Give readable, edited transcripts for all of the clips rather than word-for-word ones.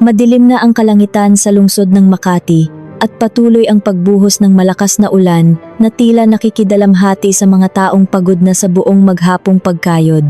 Madilim na ang kalangitan sa lungsod ng Makati at patuloy ang pagbuhos ng malakas na ulan na tila nakikidalamhati sa mga taong pagod na sa buong maghapong pagkayod.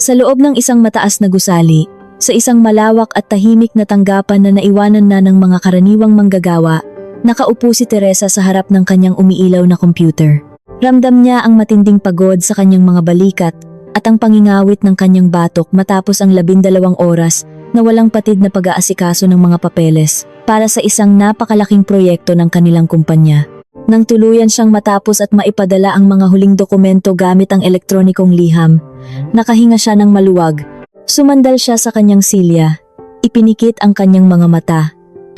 Sa loob ng isang mataas na gusali, sa isang malawak at tahimik na tanggapan na naiwanan na ng mga karaniwang manggagawa, nakaupo si Teresa sa harap ng kanyang umiilaw na computer. Ramdam niya ang matinding pagod sa kanyang mga balikat at ang pangingawit ng kanyang batok matapos ang 12 oras na walang patid na pag-aasikaso ng mga papeles para sa isang napakalaking proyekto ng kanilang kumpanya. Nang tuluyan siyang matapos at maipadala ang mga huling dokumento gamit ang elektronikong liham, nakahinga siya ng maluwag. Sumandal siya sa kanyang silya, ipinikit ang kanyang mga mata,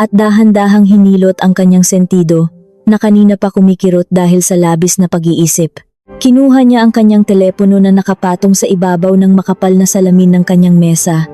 at dahan-dahang hinilot ang kanyang sentido na kanina pa kumikirot dahil sa labis na pag-iisip. Kinuha niya ang kanyang telepono na nakapatong sa ibabaw ng makapal na salamin ng kanyang mesa.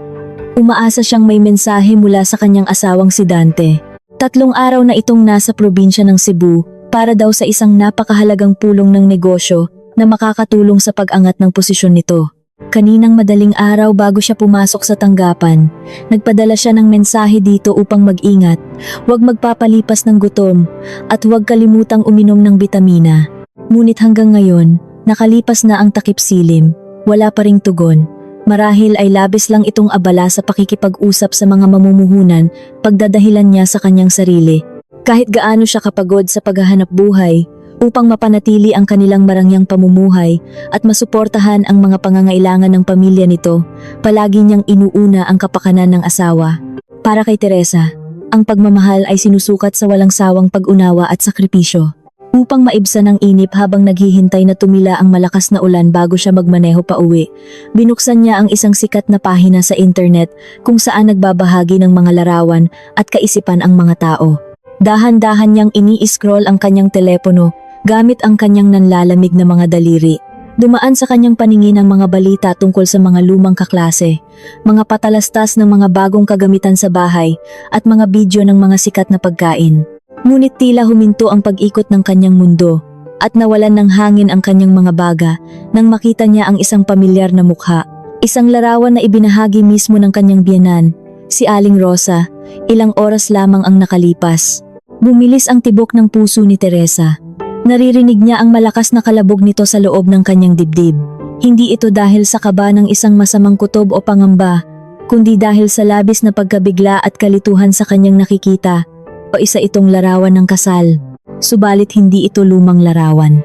Umaasa siyang may mensahe mula sa kanyang asawang si Dante. 3 araw na itong nasa probinsya ng Cebu para daw sa isang napakahalagang pulong ng negosyo na makakatulong sa pag-angat ng posisyon nito. Kaninang madaling araw bago siya pumasok sa tanggapan, nagpadala siya ng mensahe dito upang mag-ingat, huwag magpapalipas ng gutom, at huwag kalimutang uminom ng bitamina. Ngunit hanggang ngayon, nakalipas na ang takip silim, wala pa ring tugon. Marahil ay labis lang itong abala sa pakikipag-usap sa mga mamumuhunan pagdadahilan niya sa kanyang sarili. Kahit gaano siya kapagod sa paghahanap buhay, upang mapanatili ang kanilang marangyang pamumuhay at masuportahan ang mga pangangailangan ng pamilya nito, palagi niyang inuuna ang kapakanan ng asawa. Para kay Teresa, ang pagmamahal ay sinusukat sa walang sawang pag-unawa at sakripisyo. Upang maibsan ang inip habang naghihintay na tumila ang malakas na ulan bago siya magmaneho pa uwi, binuksan niya ang isang sikat na pahina sa internet kung saan nagbabahagi ng mga larawan at kaisipan ang mga tao. Dahan-dahan niyang ini-scroll ang kanyang telepono gamit ang kanyang nanlalamig na mga daliri. Dumaan sa kanyang paningin ang mga balita tungkol sa mga lumang kaklase, mga patalastas ng mga bagong kagamitan sa bahay at mga video ng mga sikat na pagkain. Ngunit tila huminto ang pag-ikot ng kanyang mundo at nawalan ng hangin ang kanyang mga baga nang makita niya ang isang pamilyar na mukha. Isang larawan na ibinahagi mismo ng kanyang biyenan, si Aling Rosa, ilang oras lamang ang nakalipas. Bumilis ang tibok ng puso ni Teresa. Naririnig niya ang malakas na kalabog nito sa loob ng kanyang dibdib. Hindi ito dahil sa kaba ng isang masamang kutob o pangamba, kundi dahil sa labis na pagkabigla at kalituhan sa kanyang nakikita. O isa itong larawan ng kasal, subalit hindi ito lumang larawan.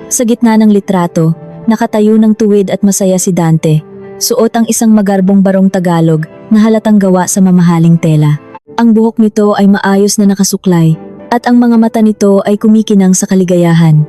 Sa gitna ng litrato, nakatayo ng tuwid at masaya si Dante. Suot ang isang magarbong barong Tagalog na halatang gawa sa mamahaling tela. Ang buhok nito ay maayos na nakasuklay at ang mga mata nito ay kumikinang sa kaligayahan.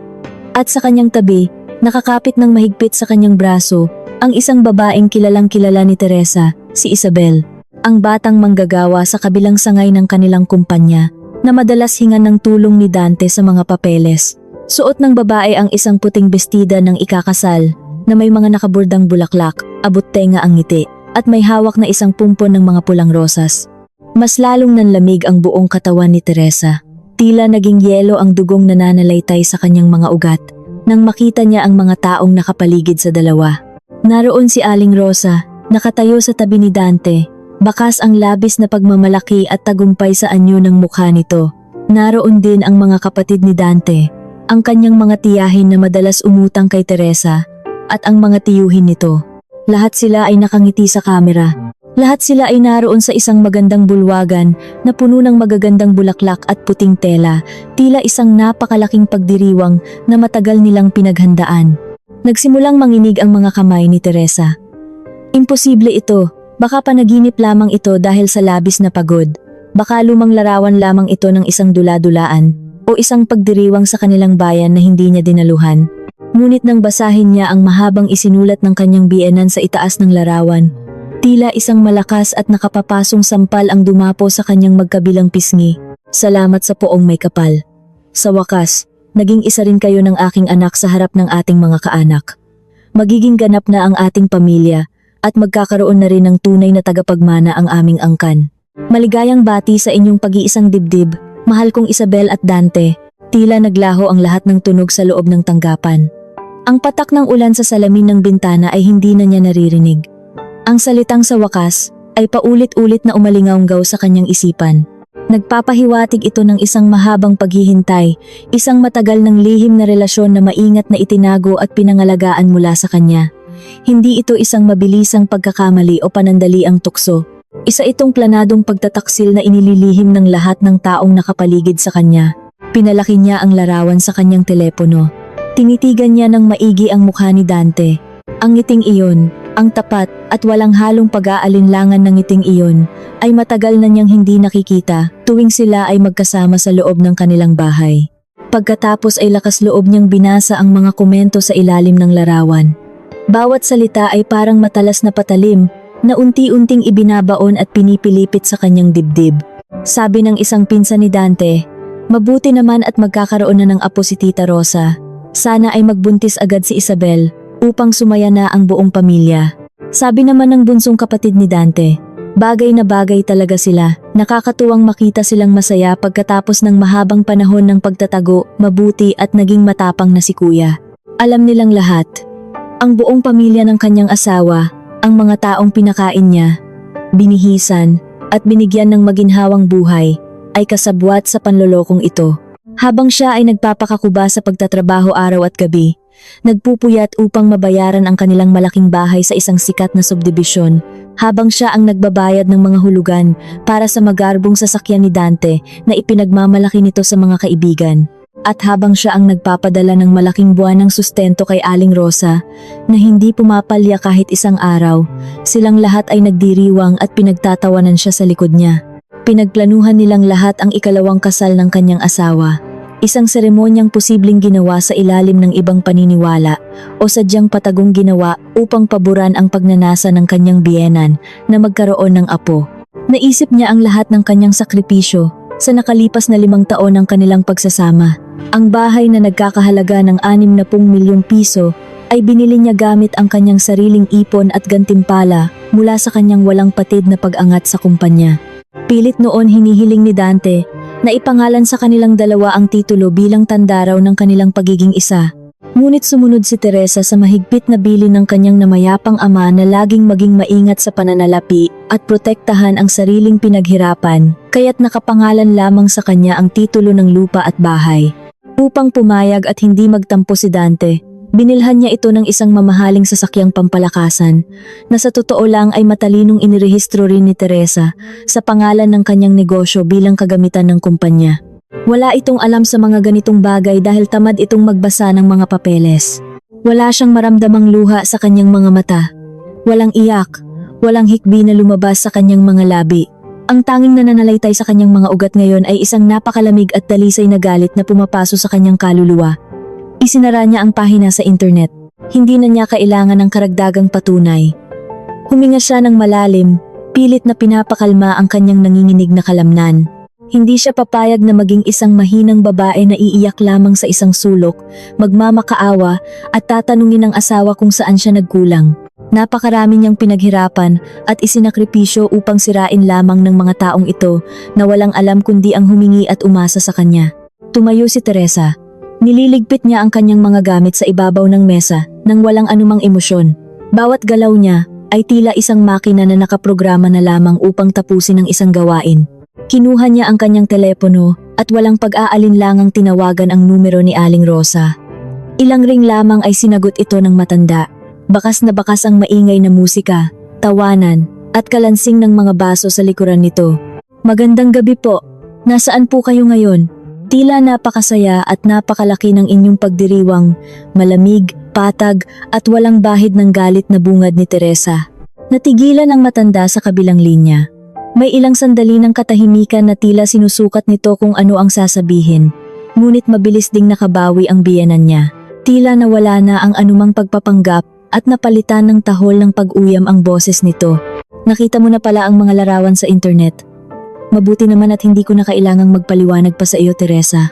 At sa kanyang tabi, nakakapit ng mahigpit sa kanyang braso, ang isang babaeng kilalang-kilala ni Teresa, si Isabel. Ang batang manggagawa sa kabilang sangay ng kanilang kumpanya na madalas hingan ng tulong ni Dante sa mga papeles. Suot ng babae ang isang puting bestida ng ikakasal na may mga nakaburdang bulaklak, abot tenga ang ngiti, at may hawak na isang pumpon ng mga pulang rosas. Mas lalong nanlamig ang buong katawan ni Teresa. Tila naging yelo ang dugong nananalaytay sa kanyang mga ugat nang makita niya ang mga taong nakapaligid sa dalawa. Naroon si Aling Rosa, nakatayo sa tabi ni Dante. Bakas ang labis na pagmamalaki at tagumpay sa anyo ng mukha nito. Naroon din ang mga kapatid ni Dante, ang kanyang mga tiyahin na madalas umutang kay Teresa, at ang mga tiyuhin nito. Lahat sila ay nakangiti sa kamera. Lahat sila ay naroon sa isang magandang bulwagan na puno ng magagandang bulaklak at puting tela, tila isang napakalaking pagdiriwang na matagal nilang pinaghandaan. Nagsimulang manginig ang mga kamay ni Teresa. Imposible ito. Baka panaginip lamang ito dahil sa labis na pagod. Baka lumang larawan lamang ito ng isang dula-dulaan o isang pagdiriwang sa kanilang bayan na hindi niya dinaluhan. Ngunit nang basahin niya ang mahabang isinulat ng kanyang biyenan sa itaas ng larawan, tila isang malakas at nakapapasong sampal ang dumapo sa kanyang magkabilang pisngi. Salamat sa poong may kapal. Sa wakas, naging isa rin kayo ng aking anak sa harap ng ating mga kaanak. Magiging ganap na ang ating pamilya at magkakaroon na rin ng tunay na tagapagmana ang aming angkan. Maligayang bati sa inyong pag-iisang dibdib, mahal kong Isabel at Dante. Tila naglaho ang lahat ng tunog sa loob ng tanggapan. Ang patak ng ulan sa salamin ng bintana ay hindi na niya naririnig. Ang salitang sa wakas, ay paulit-ulit na umalingaunggaw sa kanyang isipan. Nagpapahiwatig ito ng isang mahabang paghihintay, isang matagal ng lihim na relasyon na maingat na itinago at pinangalagaan mula sa kanya. Hindi ito isang mabilisang pagkakamali o panandaliang tukso. Isa itong planadong pagtataksil na inililihim ng lahat ng taong nakapaligid sa kanya. Pinalaki niya ang larawan sa kanyang telepono. Tinitigan niya ng maigi ang mukha ni Dante. Ang ngiting iyon, ang tapat at walang halong pag-aalinlangan ng ngiting iyon, ay matagal na niyang hindi nakikita tuwing sila ay magkasama sa loob ng kanilang bahay. Pagkatapos ay lakas loob niyang binasa ang mga komento sa ilalim ng larawan. Bawat salita ay parang matalas na patalim na unti-unting ibinabaon at pinipilipit sa kanyang dibdib. Sabi ng isang pinsan ni Dante, "Mabuti naman at magkakaroon na ng apo si Tita Rosa. Sana ay magbuntis agad si Isabel upang sumaya na ang buong pamilya." Sabi naman ng bunsong kapatid ni Dante, bagay na bagay talaga sila. Nakakatuwang makita silang masaya pagkatapos ng mahabang panahon ng pagtatago, mabuti at naging matapang na si Kuya. Alam nilang lahat, ang buong pamilya ng kanyang asawa, ang mga taong pinakain niya, binihisan at binigyan ng maginhawang buhay, ay kasabwat sa panlolokong ito. Habang siya ay nagpapakakuba sa pagtatrabaho araw at gabi, nagpupuyat upang mabayaran ang kanilang malaking bahay sa isang sikat na subdibisyon, habang siya ang nagbabayad ng mga hulugan para sa magarbong sasakyan ni Dante na ipinagmamalaki nito sa mga kaibigan, at habang siya ang nagpapadala ng malaking buwanang sustento kay Aling Rosa na hindi pumapalya kahit isang araw, silang lahat ay nagdiriwang at pinagtatawanan siya sa likod niya. Pinagplanuhan nilang lahat ang ikalawang kasal ng kanyang asawa. Isang seremonyang posibleng ginawa sa ilalim ng ibang paniniwala o sadyang patagong ginawa upang paboran ang pagnanasa ng kanyang biyenan na magkaroon ng apo. Naisip niya ang lahat ng kanyang sakripisyo sa nakalipas na 5 taon ng kanilang pagsasama. Ang bahay na nagkakahalaga ng 60 milyong piso ay binili niya gamit ang kanyang sariling ipon at gantimpala mula sa kanyang walang patid na pag-angat sa kumpanya. Pilit noon hinihiling ni Dante na ipangalan sa kanilang dalawa ang titulo bilang tanda raw ng kanilang pagiging isa. Ngunit sumunod si Teresa sa mahigpit na bilin ng kanyang namayapang ama na laging maging maingat sa pananalapi at protektahan ang sariling pinaghirapan, kaya't nakapangalan lamang sa kanya ang titulo ng lupa at bahay. Upang pumayag at hindi magtampo si Dante, binilhan niya ito ng isang mamahaling sasakyang pampalakasan na sa totoo lang ay matalinong inirehistro rin ni Teresa sa pangalan ng kanyang negosyo bilang kagamitan ng kumpanya. Wala itong alam sa mga ganitong bagay dahil tamad itong magbasa ng mga papeles. Wala siyang maramdamang luha sa kanyang mga mata. Walang iyak, walang hikbi na lumabas sa kanyang mga labi. Ang tanging nananalaytay sa kanyang mga ugat ngayon ay isang napakalamig at dalisay na galit na pumapaso sa kanyang kaluluwa. Isinara niya ang pahina sa internet. Hindi na niya kailangan ng karagdagang patunay. Huminga siya ng malalim, pilit na pinapakalma ang kanyang nanginginig na kalamnan. Hindi siya papayag na maging isang mahinang babae na iiyak lamang sa isang sulok, magmamakaawa at tatanungin ng asawa kung saan siya nagkulang. Napakarami niyang pinaghirapan at isinakripisyo upang sirain lamang ng mga taong ito na walang alam kundi ang humingi at umasa sa kanya. Tumayo si Teresa. Nililigpit niya ang kanyang mga gamit sa ibabaw ng mesa nang walang anumang emosyon. Bawat galaw niya ay tila isang makina na nakaprograma na lamang upang tapusin ang isang gawain. Kinuha niya ang kanyang telepono at walang pag-aalinlangang tinawagan ang numero ni Aling Rosa. Ilang ring lamang ay sinagot ito ng matanda. Bakas na bakas ang maingay na musika, tawanan, at kalansing ng mga baso sa likuran nito. "Magandang gabi po. Nasaan po kayo ngayon?" Tila napakasaya at napakalaki ng inyong pagdiriwang, malamig, patag at walang bahid ng galit na bungad ni Teresa. Natigilan ang matanda sa kabilang linya. May ilang sandali ng katahimikan na tila sinusukat nito kung ano ang sasabihin. Ngunit mabilis ding nakabawi ang biyenan niya. Tila nawala na ang anumang pagpapanggap at napalitan ng tahol ng pag-uyam ang boses nito. "Nakita mo na pala ang mga larawan sa internet. Mabuti naman at hindi ko na kailangang magpaliwanag pa sa iyo, Teresa.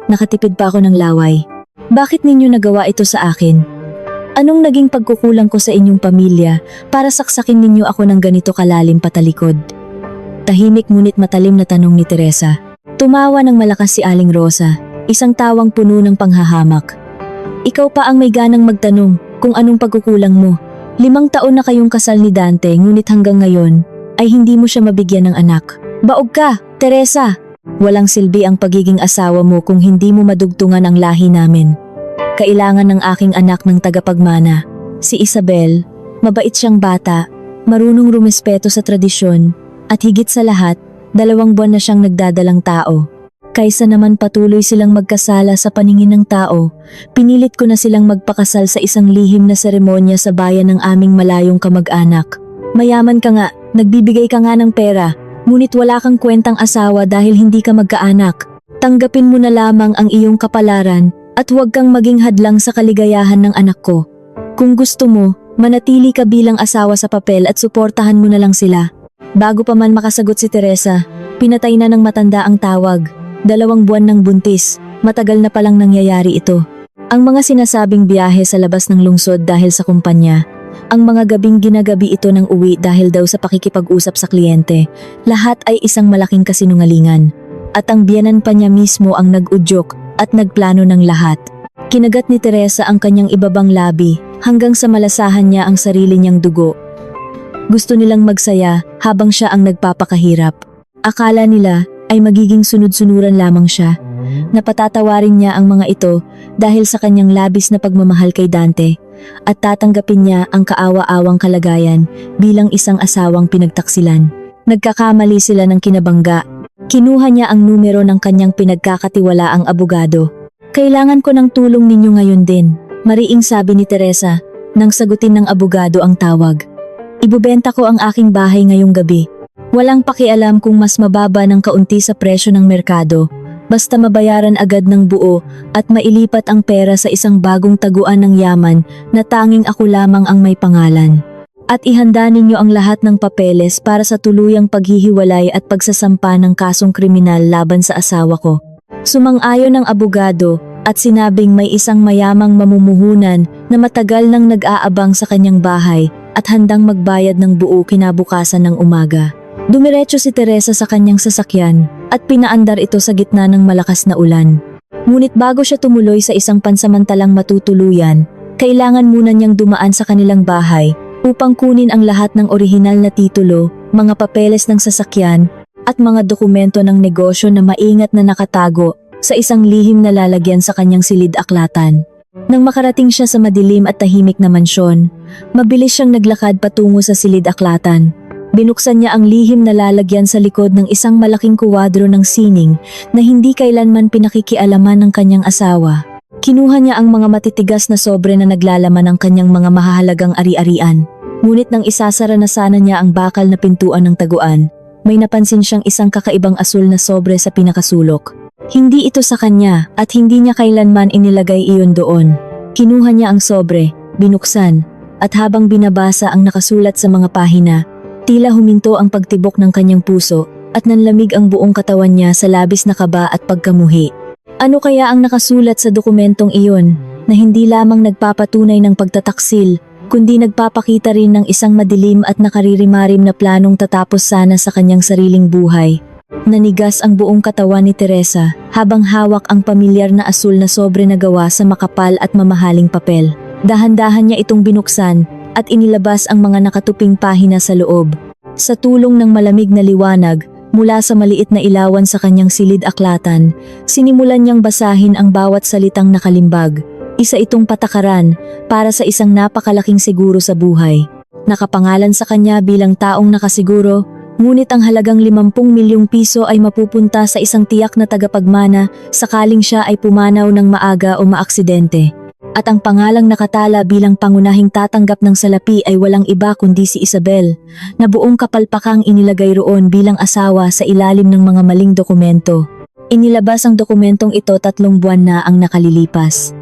Nakatipid pa ako ng laway. Bakit ninyo nagawa ito sa akin? Anong naging pagkukulang ko sa inyong pamilya para saksakin ninyo ako ng ganito kalalim patalikod?" Tahimik ngunit matalim na tanong ni Teresa. Tumawa ng malakas si Aling Rosa, isang tawang puno ng panghahamak. "Ikaw pa ang may ganang magtanong kung anong pagkukulang mo. 5 taon na kayong kasal ni Dante ngunit hanggang ngayon, ay hindi mo siya mabigyan ng anak. Baog ka, Teresa! Walang silbi ang pagiging asawa mo kung hindi mo madugtungan ang lahi namin. Kailangan ng aking anak ng tagapagmana. Si Isabel, mabait siyang bata, marunong rumespeto sa tradisyon, at higit sa lahat, 2 buwan na siyang nagdadalang tao. Kaysa naman patuloy silang magkasala sa paningin ng tao, pinilit ko na silang magpakasal sa isang lihim na seremonya sa bayan ng aming malayong kamag-anak. Mayaman ka nga, nagbibigay ka nga ng pera, ngunit wala kang kwentang asawa dahil hindi ka magkaanak. Tanggapin mo na lamang ang iyong kapalaran at huwag kang maging hadlang sa kaligayahan ng anak ko. Kung gusto mo, manatili ka bilang asawa sa papel at suportahan mo na lang sila. Bago pa man makasagot si Teresa, pinatay na ng matanda ang tawag. 2 buwan ng buntis, matagal na palang nangyayari ito. Ang mga sinasabing biyahe sa labas ng lungsod dahil sa kumpanya, ang mga gabing ginagabi ito ng uwi dahil daw sa pakikipag-usap sa kliyente, lahat ay isang malaking kasinungalingan. At ang biyanan pa niya mismo ang nag-udyok at nagplano ng lahat. Kinagat ni Teresa ang kanyang ibabang labi hanggang sa malasahan niya ang sarili niyang dugo. Gusto nilang magsaya habang siya ang nagpapakahirap. Akala nila ay magiging sunod-sunuran lamang siya. Napatatawarin niya ang mga ito dahil sa kanyang labis na pagmamahal kay Dante at tatanggapin niya ang kaawa-awang kalagayan bilang isang asawang pinagtaksilan. Nagkakamali sila ng kinabangga. Kinuha niya ang numero ng kanyang pinagkakatiwalaang abogado. Kailangan ko ng tulong ninyo ngayon din, mariing sabi ni Teresa nang sagutin ng abogado ang tawag. Ibubenta ko ang aking bahay ngayong gabi. Walang pakialam kung mas mababa ng kaunti sa presyo ng merkado, basta mabayaran agad ng buo at mailipat ang pera sa isang bagong taguan ng yaman na tanging ako lamang ang may pangalan. At ihanda ninyo ang lahat ng papeles para sa tuluyang paghihiwalay at pagsasampa ng kasong kriminal laban sa asawa ko. Sumang-ayon ang abogado at sinabing may isang mayamang mamumuhunan na matagal nang nag-aabang sa kanyang bahay at handang magbayad ng buo kinabukasan ng umaga. Dumiretso si Teresa sa kanyang sasakyan at pinaandar ito sa gitna ng malakas na ulan. Ngunit bago siya tumuloy sa isang pansamantalang matutuluyan, kailangan muna niyang dumaan sa kanilang bahay upang kunin ang lahat ng orihinal na titulo, mga papeles ng sasakyan at mga dokumento ng negosyo na maingat na nakatago sa isang lihim na lalagyan sa kanyang silid-aklatan. Nang makarating siya sa madilim at tahimik na mansyon, mabilis siyang naglakad patungo sa silid-aklatan. Binuksan niya ang lihim na lalagyan sa likod ng isang malaking kuwadro ng sining na hindi kailanman pinakikialaman ng kanyang asawa. Kinuha niya ang mga matitigas na sobre na naglalaman ng kanyang mga mahahalagang ari-arian. Ngunit nang isasara na sana niya ang bakal na pintuan ng taguan, may napansin siyang isang kakaibang asul na sobre sa pinakasulok. Hindi ito sa kanya at hindi niya kailanman inilagay iyon doon. Kinuha niya ang sobre, binuksan, at habang binabasa ang nakasulat sa mga pahina, tila huminto ang pagtibok ng kanyang puso at nanlamig ang buong katawan niya sa labis na kaba at pagkamuhi. Ano kaya ang nakasulat sa dokumentong iyon na hindi lamang nagpapatunay ng pagtataksil, kundi nagpapakita rin ng isang madilim at nakaririmarim na planong tatapos sana sa kanyang sariling buhay? Nanigas ang buong katawan ni Teresa habang hawak ang pamilyar na asul na sobre na gawa sa makapal at mamahaling papel. Dahan-dahan niya itong binuksan at inilabas ang mga nakatuping pahina sa loob. Sa tulong ng malamig na liwanag mula sa maliit na ilawan sa kanyang silid-aklatan, sinimulan niyang basahin ang bawat salitang nakalimbag. Isa itong patakaran para sa isang napakalaking siguro sa buhay. Nakapangalan sa kanya bilang taong nakasiguro, ngunit ang halagang 50 milyong piso ay mapupunta sa isang tiyak na tagapagmana sakaling siya ay pumanaw ng maaga o maaksidente. At ang pangalang nakatala bilang pangunahing tatanggap ng salapi ay walang iba kundi si Isabel, na buong kapalpakang inilagay roon bilang asawa sa ilalim ng mga maling dokumento. Inilabas ang dokumentong ito 3 buwan na ang nakalilipas.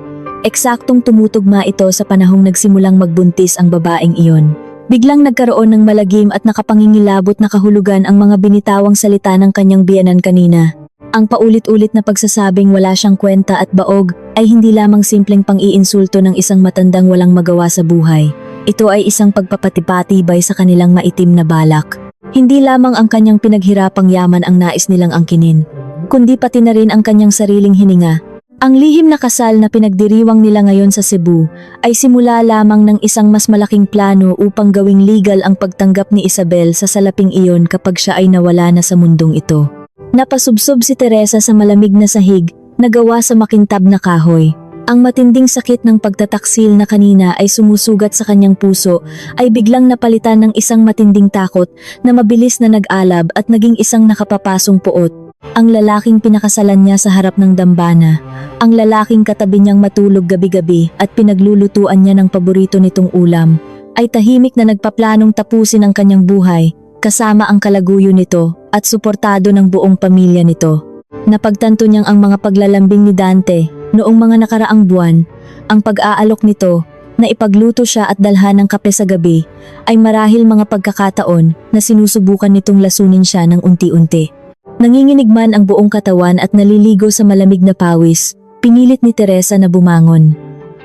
Eksaktong tumutugma ito sa panahong nagsimulang magbuntis ang babaeng iyon. Biglang nagkaroon ng malagim at nakapangingilabot na kahulugan ang mga binitawang salita ng kanyang biyenan kanina. Ang paulit-ulit na pagsasabing wala siyang kwenta at baog ay hindi lamang simpleng pang-iinsulto ng isang matandang walang magawa sa buhay. Ito ay isang pagpapatibay sa kanilang maitim na balak. Hindi lamang ang kanyang pinaghirapang yaman ang nais nilang angkinin, kundi pati na rin ang kanyang sariling hininga. Ang lihim na kasal na pinagdiriwang nila ngayon sa Cebu ay simula lamang ng isang mas malaking plano upang gawing legal ang pagtanggap ni Isabel sa salaping iyon kapag siya ay nawala na sa mundong ito. Napasubsob si Teresa sa malamig na sahig na gawa sa makintab na kahoy. Ang matinding sakit ng pagtataksil na kanina ay sumusugat sa kanyang puso ay biglang napalitan ng isang matinding takot na mabilis na nag-alab at naging isang nakapapasong puot. Ang lalaking pinakasalan niya sa harap ng dambana, ang lalaking katabi niyang matulog gabi-gabi at pinaglulutuan niya ng paborito nitong ulam, ay tahimik na nagpaplanong tapusin ang kanyang buhay, kasama ang kalaguyo nito at suportado ng buong pamilya nito. Napagtanto niyang ang mga paglalambing ni Dante noong mga nakaraang buwan, ang pag-aalok nito na ipagluto siya at dalhan ng kape sa gabi ay marahil mga pagkakataon na sinusubukan nitong lasunin siya ng unti-unti. Nanginginig man ang buong katawan at naliligo sa malamig na pawis, pinilit ni Teresa na bumangon.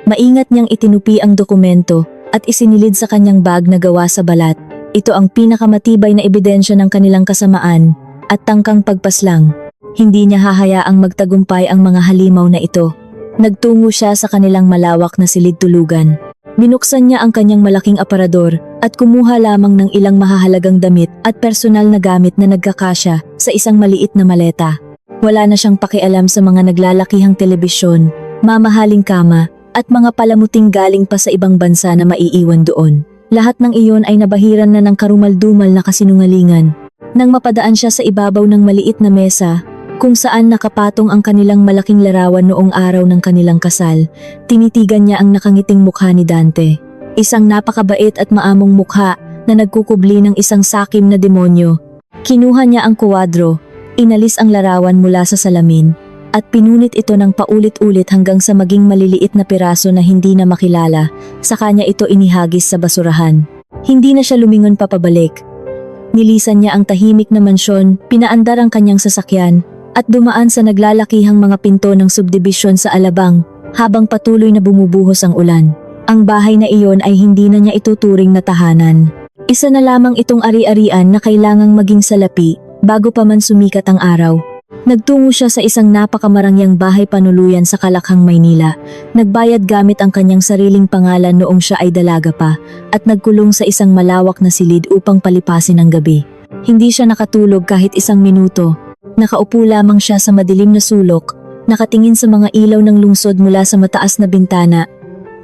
Maingat niyang itinupi ang dokumento at isinilid sa kanyang bag na gawa sa balat. Ito ang pinakamatibay na ebidensya ng kanilang kasamaan at tangkang pagpaslang. Hindi niya hahayaang magtagumpay ang mga halimaw na ito. Nagtungo siya sa kanilang malawak na silid-tulugan. Binuksan niya ang kanyang malaking aparador at kumuha lamang ng ilang mahahalagang damit at personal na gamit na nagkakasya sa isang maliit na maleta. Wala na siyang pakialam sa mga naglalakihang telebisyon, mamahaling kama at mga palamuting galing pa sa ibang bansa na maiiwan doon. Lahat ng iyon ay nabahiran na ng karumal-dumal na kasinungalingan. Nang mapadaan siya sa ibabaw ng maliit na mesa, kung saan nakapatong ang kanilang malaking larawan noong araw ng kanilang kasal, tinitigan niya ang nakangiting mukha ni Dante. Isang napakabait at maamong mukha na nagkukubli ng isang sakim na demonyo. Kinuha niya ang kuwadro, inalis ang larawan mula sa salamin, at pinunit ito ng paulit-ulit hanggang sa maging maliliit na piraso na hindi na makilala. Sa kanya ito inihagis sa basurahan. Hindi na siya lumingon papabalik. Nilisan niya ang tahimik na mansyon, pinaandar ang kanyang sasakyan, at dumaan sa naglalakihang mga pinto ng subdivision sa Alabang habang patuloy na bumubuhos ang ulan. Ang bahay na iyon ay hindi na niya ituturing na tahanan. Isa na lamang itong ari-arian na kailangang maging salapi bago pa man sumikat ang araw. Nagtungo siya sa isang napakamarangyang bahay panuluyan sa Kalakhang, Maynila. Nagbayad gamit ang kanyang sariling pangalan noong siya ay dalaga pa at nagkulong sa isang malawak na silid upang palipasin ang gabi. Hindi siya nakatulog kahit isang minuto. Nakaupo lamang siya sa madilim na sulok, nakatingin sa mga ilaw ng lungsod mula sa mataas na bintana,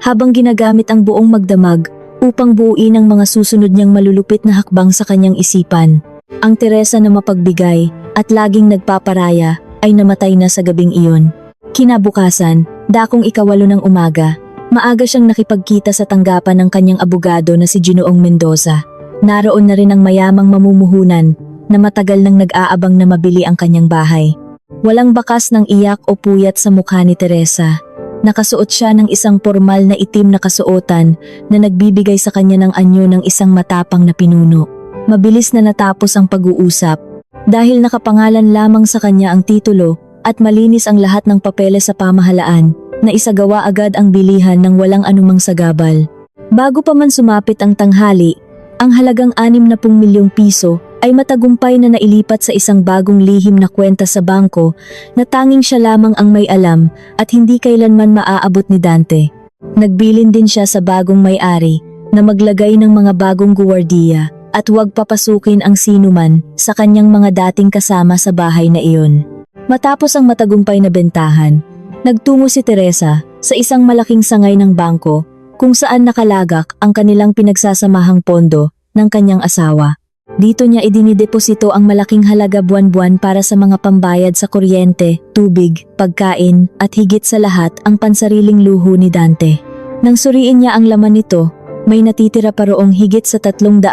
habang ginagamit ang buong magdamag upang buuin ang mga susunod niyang malulupit na hakbang sa kanyang isipan. Ang Teresa na mapagbigay at laging nagpaparaya ay namatay na sa gabing iyon. Kinabukasan, dakong 8:00 ng umaga, maaga siyang nakipagkita sa tanggapan ng kanyang abogado na si Ginoong Mendoza. Naroon na rin ang mayamang mamumuhunan na matagal nang nag-aabang na mabili ang kanyang bahay. Walang bakas ng iyak o puyat sa mukha ni Teresa. Nakasuot siya ng isang formal na itim na kasuotan na nagbibigay sa kanya ng anyo ng isang matapang na pinuno. Mabilis na natapos ang pag-uusap dahil nakapangalan lamang sa kanya ang titulo at malinis ang lahat ng papeles sa pamahalaan na isagawa agad ang bilihan ng walang anumang sagabal. Bago pa man sumapit ang tanghali, ang halagang 60 milyong piso ay matagumpay na nailipat sa isang bagong lihim na kwenta sa bangko na tanging siya lamang ang may alam at hindi kailanman maaabot ni Dante. Nagbilin din siya sa bagong may-ari na maglagay ng mga bagong guwardiya at huwag papasukin ang sinuman sa kanyang mga dating kasama sa bahay na iyon. Matapos ang matagumpay na bentahan, nagtungo si Teresa sa isang malaking sangay ng bangko kung saan nakalagak ang kanilang pinagsasamahang pondo ng kanyang asawa. Dito niya idinideposito ang malaking halaga buwan-buwan para sa mga pambayad sa kuryente, tubig, pagkain at higit sa lahat ang pansariling luho ni Dante. Nang suriin niya ang laman nito, may natitira pa roong higit sa 300,000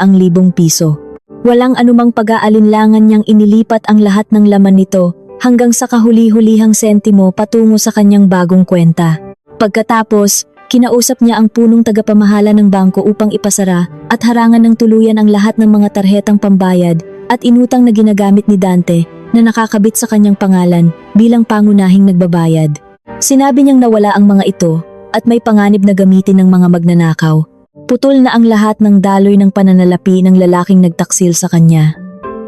piso. Walang anumang pag-aalinlangan niyang inilipat ang lahat ng laman nito hanggang sa kahuli-hulihang sentimo patungo sa kanyang bagong kwenta. Pagkatapos, kinausap niya ang punong tagapamahala ng bangko upang ipasara at harangan ng tuluyan ang lahat ng mga tarhetang pambayad at inutang na ginagamit ni Dante na nakakabit sa kanyang pangalan bilang pangunahing nagbabayad. Sinabi niyang nawala ang mga ito at may panganib na gamitin ng mga magnanakaw. Putol na ang lahat ng daloy ng pananalapi ng lalaking nagtaksil sa kanya.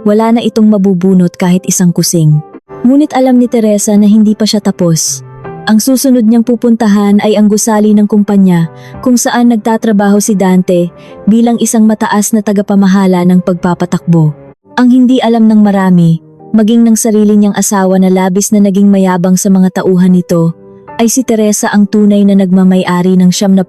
Wala na itong mabubunot kahit isang kusing. Ngunit alam ni Teresa na hindi pa siya tapos. Ang susunod niyang pupuntahan ay ang gusali ng kumpanya kung saan nagtatrabaho si Dante bilang isang mataas na tagapamahala ng pagpapatakbo. Ang hindi alam ng marami, maging ng sarili niyang asawa na labis na naging mayabang sa mga tauhan nito, ay si Teresa ang tunay na nagmamay-ari ng 70%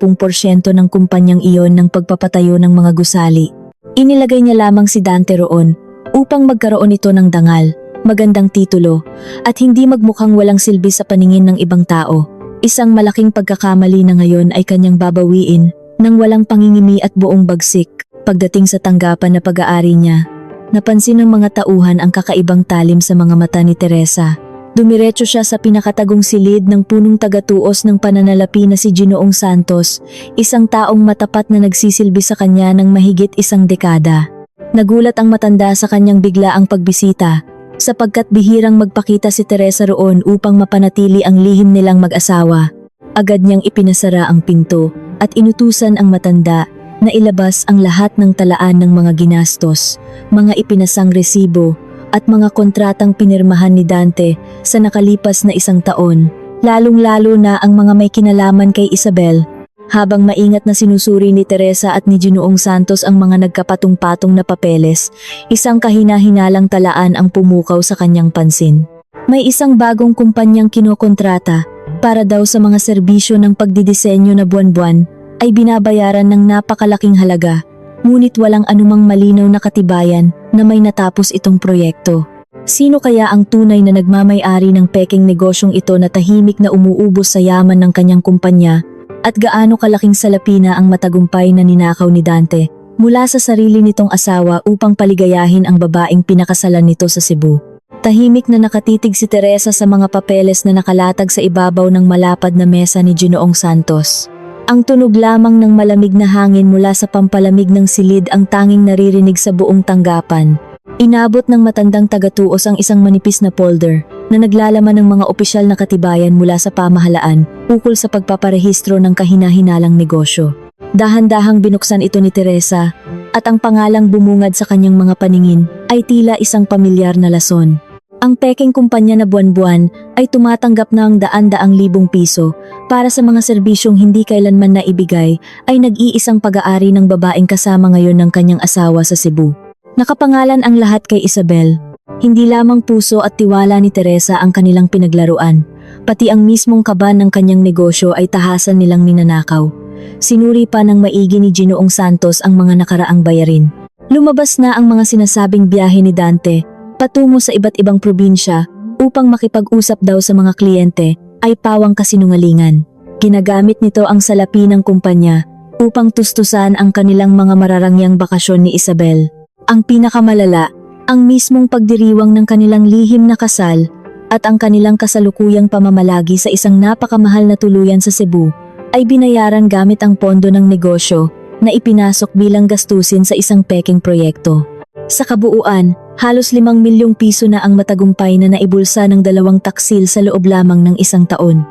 ng kumpanyang iyon ng pagpapatayo ng mga gusali. Inilagay niya lamang si Dante roon upang magkaroon ito ng dangal, magandang titulo, at hindi magmukhang walang silbi sa paningin ng ibang tao. Isang malaking pagkakamali na ngayon ay kanyang babawiin nang walang pangingimi at buong bagsik. Pagdating sa tanggapan na pag-aari niya, napansin ng mga tauhan ang kakaibang talim sa mga mata ni Teresa. Dumiretso siya sa pinakatagong silid ng punong tagatuos ng pananalapi na si Ginoong Santos, isang taong matapat na nagsisilbi sa kanya ng mahigit isang dekada. Nagulat ang matanda sa kanyang biglaang pagbisita, sapagkat bihirang magpakita si Teresa roon upang mapanatili ang lihim nilang mag-asawa. Agad niyang ipinasara ang pinto at inutusan ang matanda na ilabas ang lahat ng talaan ng mga ginastos, mga ipinasang resibo, at mga kontratang pinirmahan ni Dante sa nakalipas na 1 taon, lalong-lalo na ang mga may kinalaman kay Isabel. Habang maingat na sinusuri ni Teresa at ni Ginoong Santos ang mga nagkapatong-patong na papeles, isang kahina-hinalang talaan ang pumukaw sa kanyang pansin. May isang bagong kumpanyang kinokontrata para daw sa mga serbisyo ng pagdidisenyo na buwan-buwan ay binabayaran ng napakalaking halaga, ngunit walang anumang malinaw na katibayan na may natapos itong proyekto. Sino kaya ang tunay na nagmamay-ari ng peking negosyong ito na tahimik na umuubos sa yaman ng kanyang kumpanya, at gaano kalaking salapi na ang matagumpay na ninakaw ni Dante mula sa sarili nitong asawa upang paligayahin ang babaeng pinakasalan nito sa Cebu. Tahimik na nakatitig si Teresa sa mga papeles na nakalatag sa ibabaw ng malapad na mesa ni Ginoong Santos. Ang tunog lamang ng malamig na hangin mula sa pampalamig ng silid ang tanging naririnig sa buong tanggapan. Inabot ng matandang tagatuos ang isang manipis na folder na naglalaman ng mga opisyal na katibayan mula sa pamahalaan ukol sa pagpaparehistro ng kahina-hinalang negosyo. Dahan-dahang binuksan ito ni Teresa at ang pangalang bumungad sa kanyang mga paningin ay tila isang pamilyar na lason. Ang peking kumpanya na buwan-buwan ay tumatanggap ng daan-daang libong piso para sa mga serbisyong hindi kailanman naibigay ay nag-iisang pag-aari ng babaeng kasama ngayon ng kanyang asawa sa Cebu. Nakapangalan ang lahat kay Isabel. Hindi lamang puso at tiwala ni Teresa ang kanilang pinaglaruan, pati ang mismong kaban ng kanyang negosyo ay tahasan nilang ninanakaw. Sinuri pa ng maigi ni Ginoong Santos ang mga nakaraang bayarin. Lumabas na ang mga sinasabing biyahe ni Dante patungo sa iba't ibang probinsya upang makipag-usap daw sa mga kliyente ay pawang kasinungalingan. Ginagamit nito ang salapi ng kumpanya upang tustusan ang kanilang mga mararangyang bakasyon ni Isabel. Ang pinakamalala, ang mismong pagdiriwang ng kanilang lihim na kasal at ang kanilang kasalukuyang pamamalagi sa isang napakamahal na tuluyan sa Cebu ay binayaran gamit ang pondo ng negosyo na ipinasok bilang gastusin sa isang peking proyekto. Sa kabuuan, halos 5 milyong piso na ang matagumpay na naibulsa ng 2 taksil sa loob lamang ng 1 taon.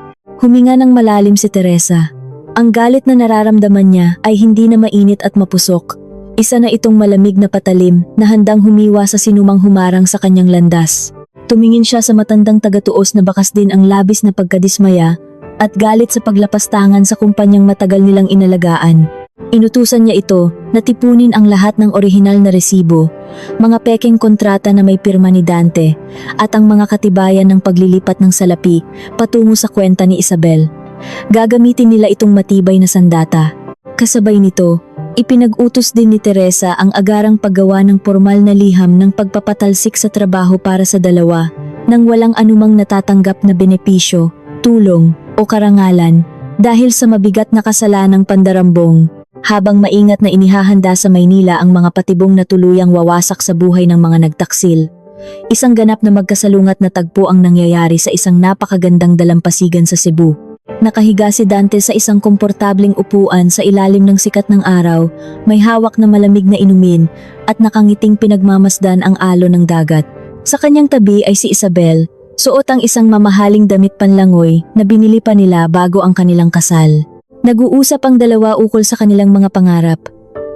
Huminga ng malalim si Teresa. Ang galit na nararamdaman niya ay hindi na mainit at mapusok. Isa na itong malamig na patalim na handang humiwa sa sinumang humarang sa kanyang landas. Tumingin siya sa matandang tagatuos na bakas din ang labis na pagkadismaya at galit sa paglapastangan sa kumpanyang matagal nilang inalagaan. Inutusan niya ito na tipunin ang lahat ng orihinal na resibo, mga peking kontrata na may pirma ni Dante, at ang mga katibayan ng paglilipat ng salapi patungo sa kwenta ni Isabel. Gagamitin nila itong matibay na sandata. Kasabay nito, ipinag-utos din ni Teresa ang agarang paggawa ng formal na liham ng pagpapatalsik sa trabaho para sa dalawa nang walang anumang natatanggap na benepisyo, tulong o karangalan dahil sa mabigat na kasalanang pandarambong. Habang maingat na inihahanda sa Maynila ang mga patibong na tuluyang wawasak sa buhay ng mga nagtaksil, isang ganap na magkasalungat na tagpo ang nangyayari sa isang napakagandang dalampasigan sa Cebu. Nakahiga si Dante sa isang komportabling upuan sa ilalim ng sikat ng araw, may hawak na malamig na inumin at nakangiting pinagmamasdan ang alon ng dagat. Sa kanyang tabi ay si Isabel, suot ang isang mamahaling damit panlangoy na binili pa nila bago ang kanilang kasal. Nag-uusap ang dalawa ukol sa kanilang mga pangarap.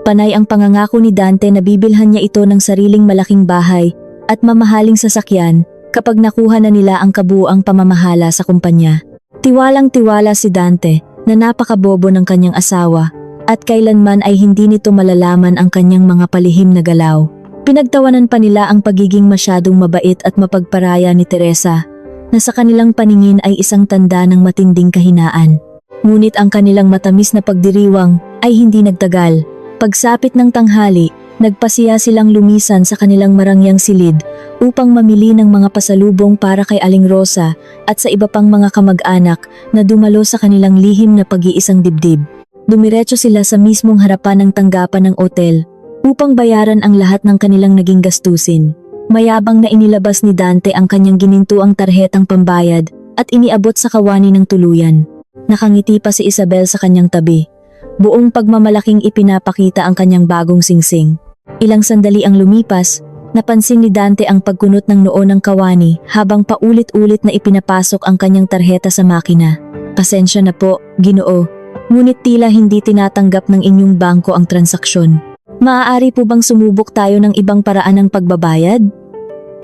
Panay ang pangangako ni Dante na bibilhan niya ito ng sariling malaking bahay at mamahaling sasakyan kapag nakuha na nila ang kabuuang pamamahala sa kumpanya. Tiwalang-tiwala si Dante na napakabobo ng kanyang asawa at kailanman ay hindi nito malalaman ang kanyang mga palihim na galaw. Pinagtawanan pa nila ang pagiging masyadong mabait at mapagparaya ni Teresa na sa kanilang paningin ay isang tanda ng matinding kahinaan. Ngunit ang kanilang matamis na pagdiriwang ay hindi nagtagal. Pagsapit ng tanghali, nagpasiya silang lumisan sa kanilang marangyang silid upang mamili ng mga pasalubong para kay Aling Rosa at sa iba pang mga kamag-anak na dumalo sa kanilang lihim na pag-iisang dibdib. Dumiretso sila sa mismong harapan ng tanggapan ng otel upang bayaran ang lahat ng kanilang naging gastusin. Mayabang na inilabas ni Dante ang kanyang ginintuang tarhetang pambayad at iniabot sa kawani ng tuluyan. Nakangiti pa si Isabel sa kanyang tabi. Buong pagmamalaking ipinapakita ang kanyang bagong singsing. Ilang sandali ang lumipas, napansin ni Dante ang pagkunot ng noo ng kawani habang paulit-ulit na ipinapasok ang kanyang tarheta sa makina. Pasensya na po, Ginoo. Ngunit tila hindi tinatanggap ng inyong bangko ang transaksyon. Maaari po bang sumubok tayo ng ibang paraan ng pagbabayad?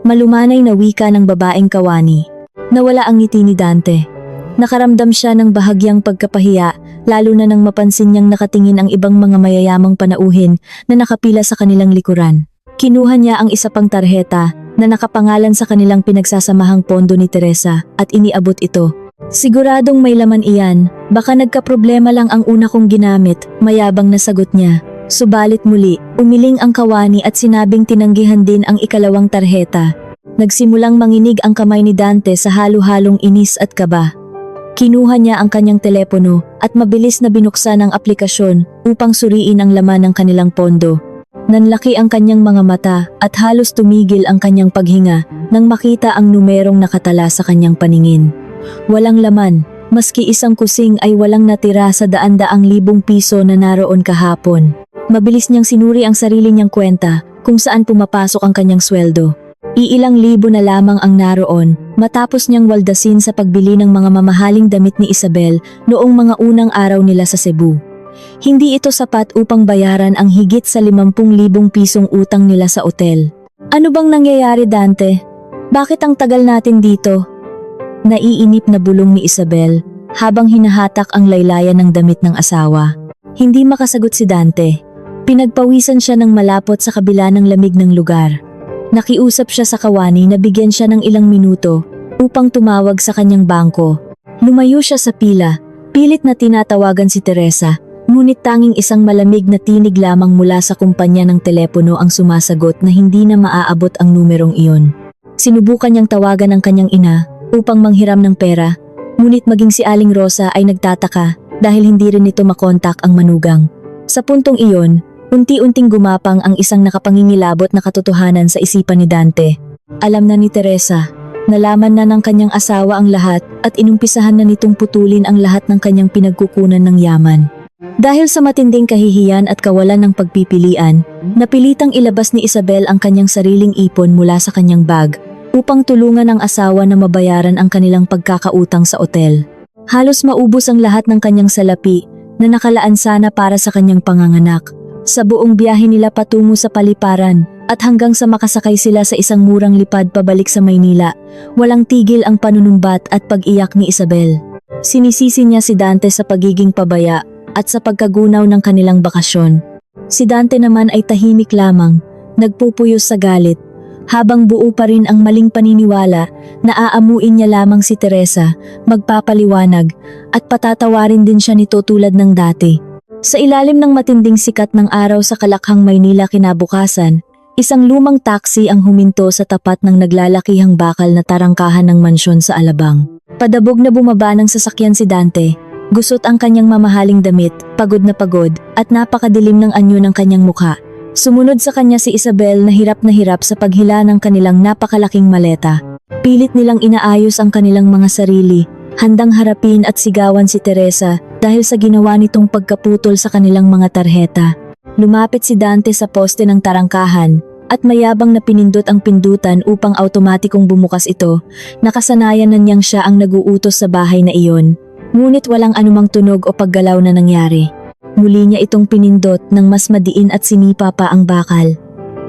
Malumanay na wika ng babaeng kawani. Nawala ang ngiti ni Dante. Nakaramdam siya ng bahagyang pagkapahiya, lalo na nang mapansin niyang nakatingin ang ibang mga mayayamang panauhin na nakapila sa kanilang likuran. Kinuha niya ang isa pang tarheta na nakapangalan sa kanilang pinagsasamahang pondo ni Teresa at iniabot ito. Siguradong may laman iyan, baka nagkaproblema lang ang una kong ginamit, mayabang na sagot niya. Subalit muli, umiling ang kawani at sinabing tinanggihan din ang ikalawang tarheta. Nagsimulang manginig ang kamay ni Dante sa halo-halong inis at kaba. Kinuha niya ang kanyang telepono at mabilis na binuksan ang aplikasyon upang suriin ang laman ng kanilang pondo. Nanlaki ang kanyang mga mata at halos tumigil ang kanyang paghinga nang makita ang numerong nakatala sa kanyang paningin. Walang laman, maski isang kusing ay walang natira sa daan-daang libong piso na naroon kahapon. Mabilis niyang sinuri ang sarili niyang kwenta kung saan pumapasok ang kanyang sweldo. Iilang libo na lamang ang naroon matapos niyang waldasin sa pagbili ng mga mamahaling damit ni Isabel noong mga unang araw nila sa Cebu. Hindi ito sapat upang bayaran ang higit sa 50,000 pisong utang nila sa otel. Ano bang nangyayari, Dante? Bakit ang tagal natin dito? Naiinip na bulong ni Isabel habang hinahatak ang laylayan ng damit ng asawa. Hindi makasagot si Dante. Pinagpawisan siya ng malapot sa kabila ng lamig ng lugar. Nakiusap siya sa kawani na bigyan siya ng ilang minuto upang tumawag sa kanyang bangko. Lumayo siya sa pila, pilit na tinatawagan si Teresa, ngunit tanging isang malamig na tinig lamang mula sa kumpanya ng telepono ang sumasagot na hindi na maaabot ang numerong iyon. Sinubukan niyang tawagan ang kanyang ina upang manghiram ng pera, ngunit maging si Aling Rosa ay nagtataka dahil hindi rin nito makontak ang manugang. Sa puntong iyon, unti-unting gumapang ang isang nakapangingilabot na katotohanan sa isipan ni Dante. Alam na ni Teresa, nalaman na ng kanyang asawa ang lahat at inumpisahan na nitong putulin ang lahat ng kanyang pinagkukunan ng yaman. Dahil sa matinding kahihiyan at kawalan ng pagpipilian, napilitang ilabas ni Isabel ang kanyang sariling ipon mula sa kanyang bag upang tulungan ang asawa na mabayaran ang kanilang pagkakautang sa otel. Halos maubos ang lahat ng kanyang salapi na nakalaan sana para sa kanyang panganganak. Sa buong biyahe nila patungo sa paliparan at hanggang sa makasakay sila sa isang murang lipad pabalik sa Maynila, walang tigil ang panunumbat at pag-iyak ni Isabel. Sinisisi niya si Dante sa pagiging pabaya at sa pagkagunaw ng kanilang bakasyon. Si Dante naman ay tahimik lamang, nagpupuyos sa galit, habang buo pa rin ang maling paniniwala na aamuin niya lamang si Teresa, magpapaliwanag, at patatawarin din siya nito tulad ng dati. Sa ilalim ng matinding sikat ng araw sa Kalakhang, Maynila kinabukasan, isang lumang taxi ang huminto sa tapat ng naglalakihang bakal na tarangkahan ng mansyon sa Alabang. Padabog na bumaba ng sasakyan si Dante. Gusot ang kanyang mamahaling damit, pagod, at napakadilim ng anyo ng kanyang mukha. Sumunod sa kanya si Isabel na hirap sa paghila ng kanilang napakalaking maleta. Pilit nilang inaayos ang kanilang mga sarili, handang harapin at sigawan si Teresa dahil sa ginawa nitong pagkaputol sa kanilang mga tarheta. Lumapit si Dante sa poste ng tarangkahan at mayabang na pinindot ang pindutan upang automatikong bumukas ito. Nakasanayan na niyang siya ang naguutos sa bahay na iyon, ngunit walang anumang tunog o paggalaw na nangyari. Muli niya itong pinindot nang mas madiin at sinipa pa ang bakal.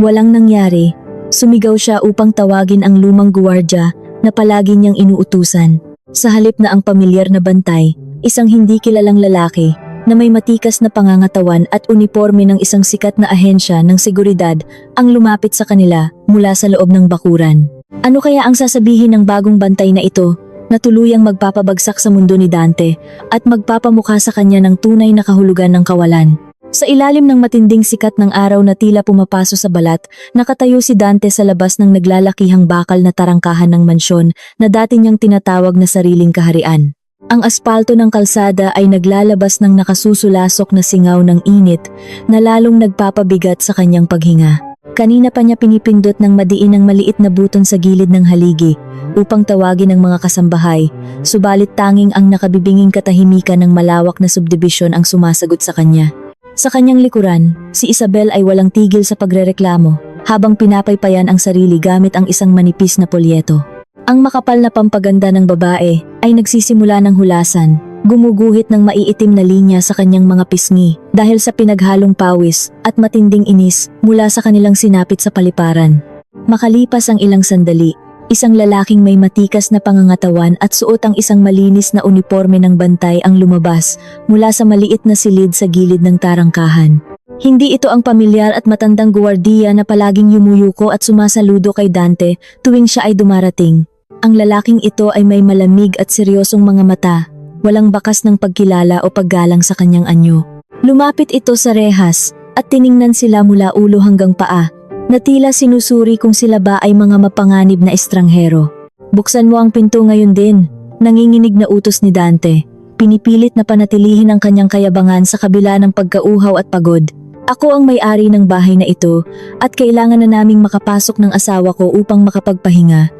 Walang nangyari. Sumigaw siya upang tawagin ang lumang guwardya na palagi niyang inuutusan. Sa halip na ang pamilyar na bantay, isang hindi kilalang lalaki na may matikas na pangangatawan at uniforme ng isang sikat na ahensya ng seguridad ang lumapit sa kanila mula sa loob ng bakuran. Ano kaya ang sasabihin ng bagong bantay na ito na tuluyang magpapabagsak sa mundo ni Dante at magpapamukha sa kanya ng tunay na kahulugan ng kawalan? Sa ilalim ng matinding sikat ng araw na tila pumapaso sa balat, nakatayo si Dante sa labas ng naglalakihang bakal na tarangkahan ng mansyon na dati niyang tinatawag na sariling kaharian. Ang aspalto ng kalsada ay naglalabas ng nakasusulasok na singaw ng init na lalong nagpapabigat sa kanyang paghinga. Kanina pa niya pinipindot ng madiin ang maliit na buton sa gilid ng haligi upang tawagin ang mga kasambahay, subalit tanging ang nakabibinging katahimikan ng malawak na subdivision ang sumasagot sa kanya. Sa kanyang likuran, si Isabel ay walang tigil sa pagrereklamo habang pinapaypayan ang sarili gamit ang isang manipis na polyeto. Ang makapal na pampaganda ng babae ay nagsisimula ng hulasan, gumuguhit ng maiitim na linya sa kanyang mga pisngi dahil sa pinaghalong pawis at matinding inis mula sa kanilang sinapit sa paliparan. Makalipas ang ilang sandali, isang lalaking may matikas na pangangatawan at suot ang isang malinis na uniforme ng bantay ang lumabas mula sa maliit na silid sa gilid ng tarangkahan. Hindi ito ang pamilyar at matandang guwardiya na palaging yumuyuko at sumasaludo kay Dante tuwing siya ay dumarating. Ang lalaking ito ay may malamig at seryosong mga mata, walang bakas ng pagkilala o paggalang sa kanyang anyo. Lumapit ito sa rehas at tiningnan sila mula ulo hanggang paa, na tila sinusuri kung sila ba ay mga mapanganib na estranghero. Buksan mo ang pinto ngayon din, nanginginig na utos ni Dante. Pinipilit na panatilihin ang kanyang kayabangan sa kabila ng pagkauhaw at pagod. Ako ang may-ari ng bahay na ito at kailangan na naming makapasok ng asawa ko upang makapagpahinga.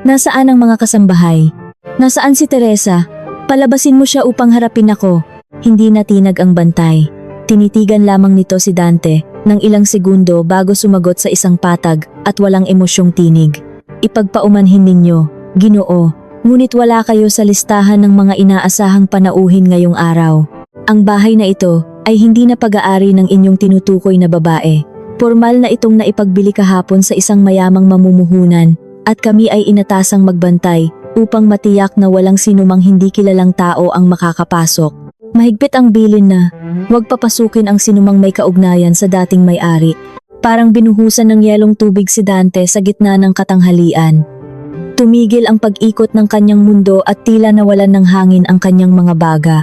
Nasaan ang mga kasambahay? Nasaan si Teresa? Palabasin mo siya upang harapin ako. Hindi natinag ang bantay. Tinitigan lamang nito si Dante ng ilang segundo bago sumagot sa isang patag at walang emosyong tinig. Ipagpaumanhin ninyo, Ginoo, ngunit wala kayo sa listahan ng mga inaasahang panauhin ngayong araw. Ang bahay na ito ay hindi na pag-aari ng inyong tinutukoy na babae. Formal na itong naipagbili kahapon sa isang mayamang mamumuhunan at kami ay inatasang magbantay upang matiyak na walang sinumang hindi kilalang tao ang makakapasok. Mahigpit ang bilin na huwag papasukin ang sinumang may kaugnayan sa dating may-ari. Parang binuhusan ng yelong tubig si Dante sa gitna ng katanghalian. Tumigil ang pag-ikot ng kanyang mundo at tila nawalan ng hangin ang kanyang mga baga.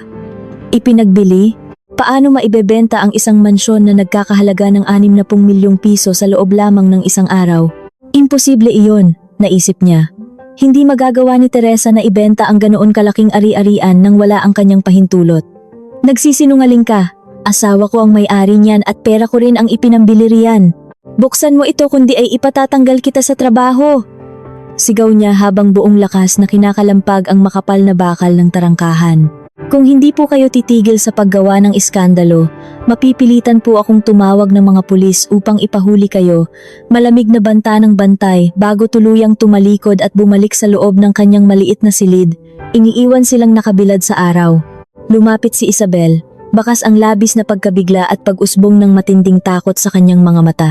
Ipinagbili? Paano maibebenta ang isang mansyon na nagkakahalaga ng 60 milyong piso sa loob lamang ng isang araw? Imposible iyon, naisip niya. Hindi magagawa ni Teresa na ibenta ang ganoon kalaking ari-arian nang wala ang kanyang pahintulot. Nagsisinungaling ka. Asawa ko ang may-ari niyan at pera ko rin ang ipinambili riyan. Buksan mo ito kundi ay ipatatanggal kita sa trabaho. Sigaw niya habang buong lakas na kinakalampag ang makapal na bakal ng tarangkahan. Kung hindi po kayo titigil sa paggawa ng iskandalo, mapipilitan po akong tumawag ng mga pulis upang ipahuli kayo. Malamig na banta ng bantay bago tuluyang tumalikod at bumalik sa loob ng kanyang maliit na silid. Iniiwan silang nakabilad sa araw. Lumapit si Isabel, bakas ang labis na pagkabigla at pag-usbong ng matinding takot sa kanyang mga mata.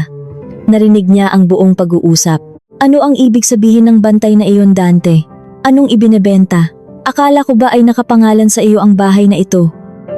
Narinig niya ang buong pag-uusap. Ano ang ibig sabihin ng bantay na iyon, Dante? Anong ibinebenta? Akala ko ba ay nakapangalan sa iyo ang bahay na ito?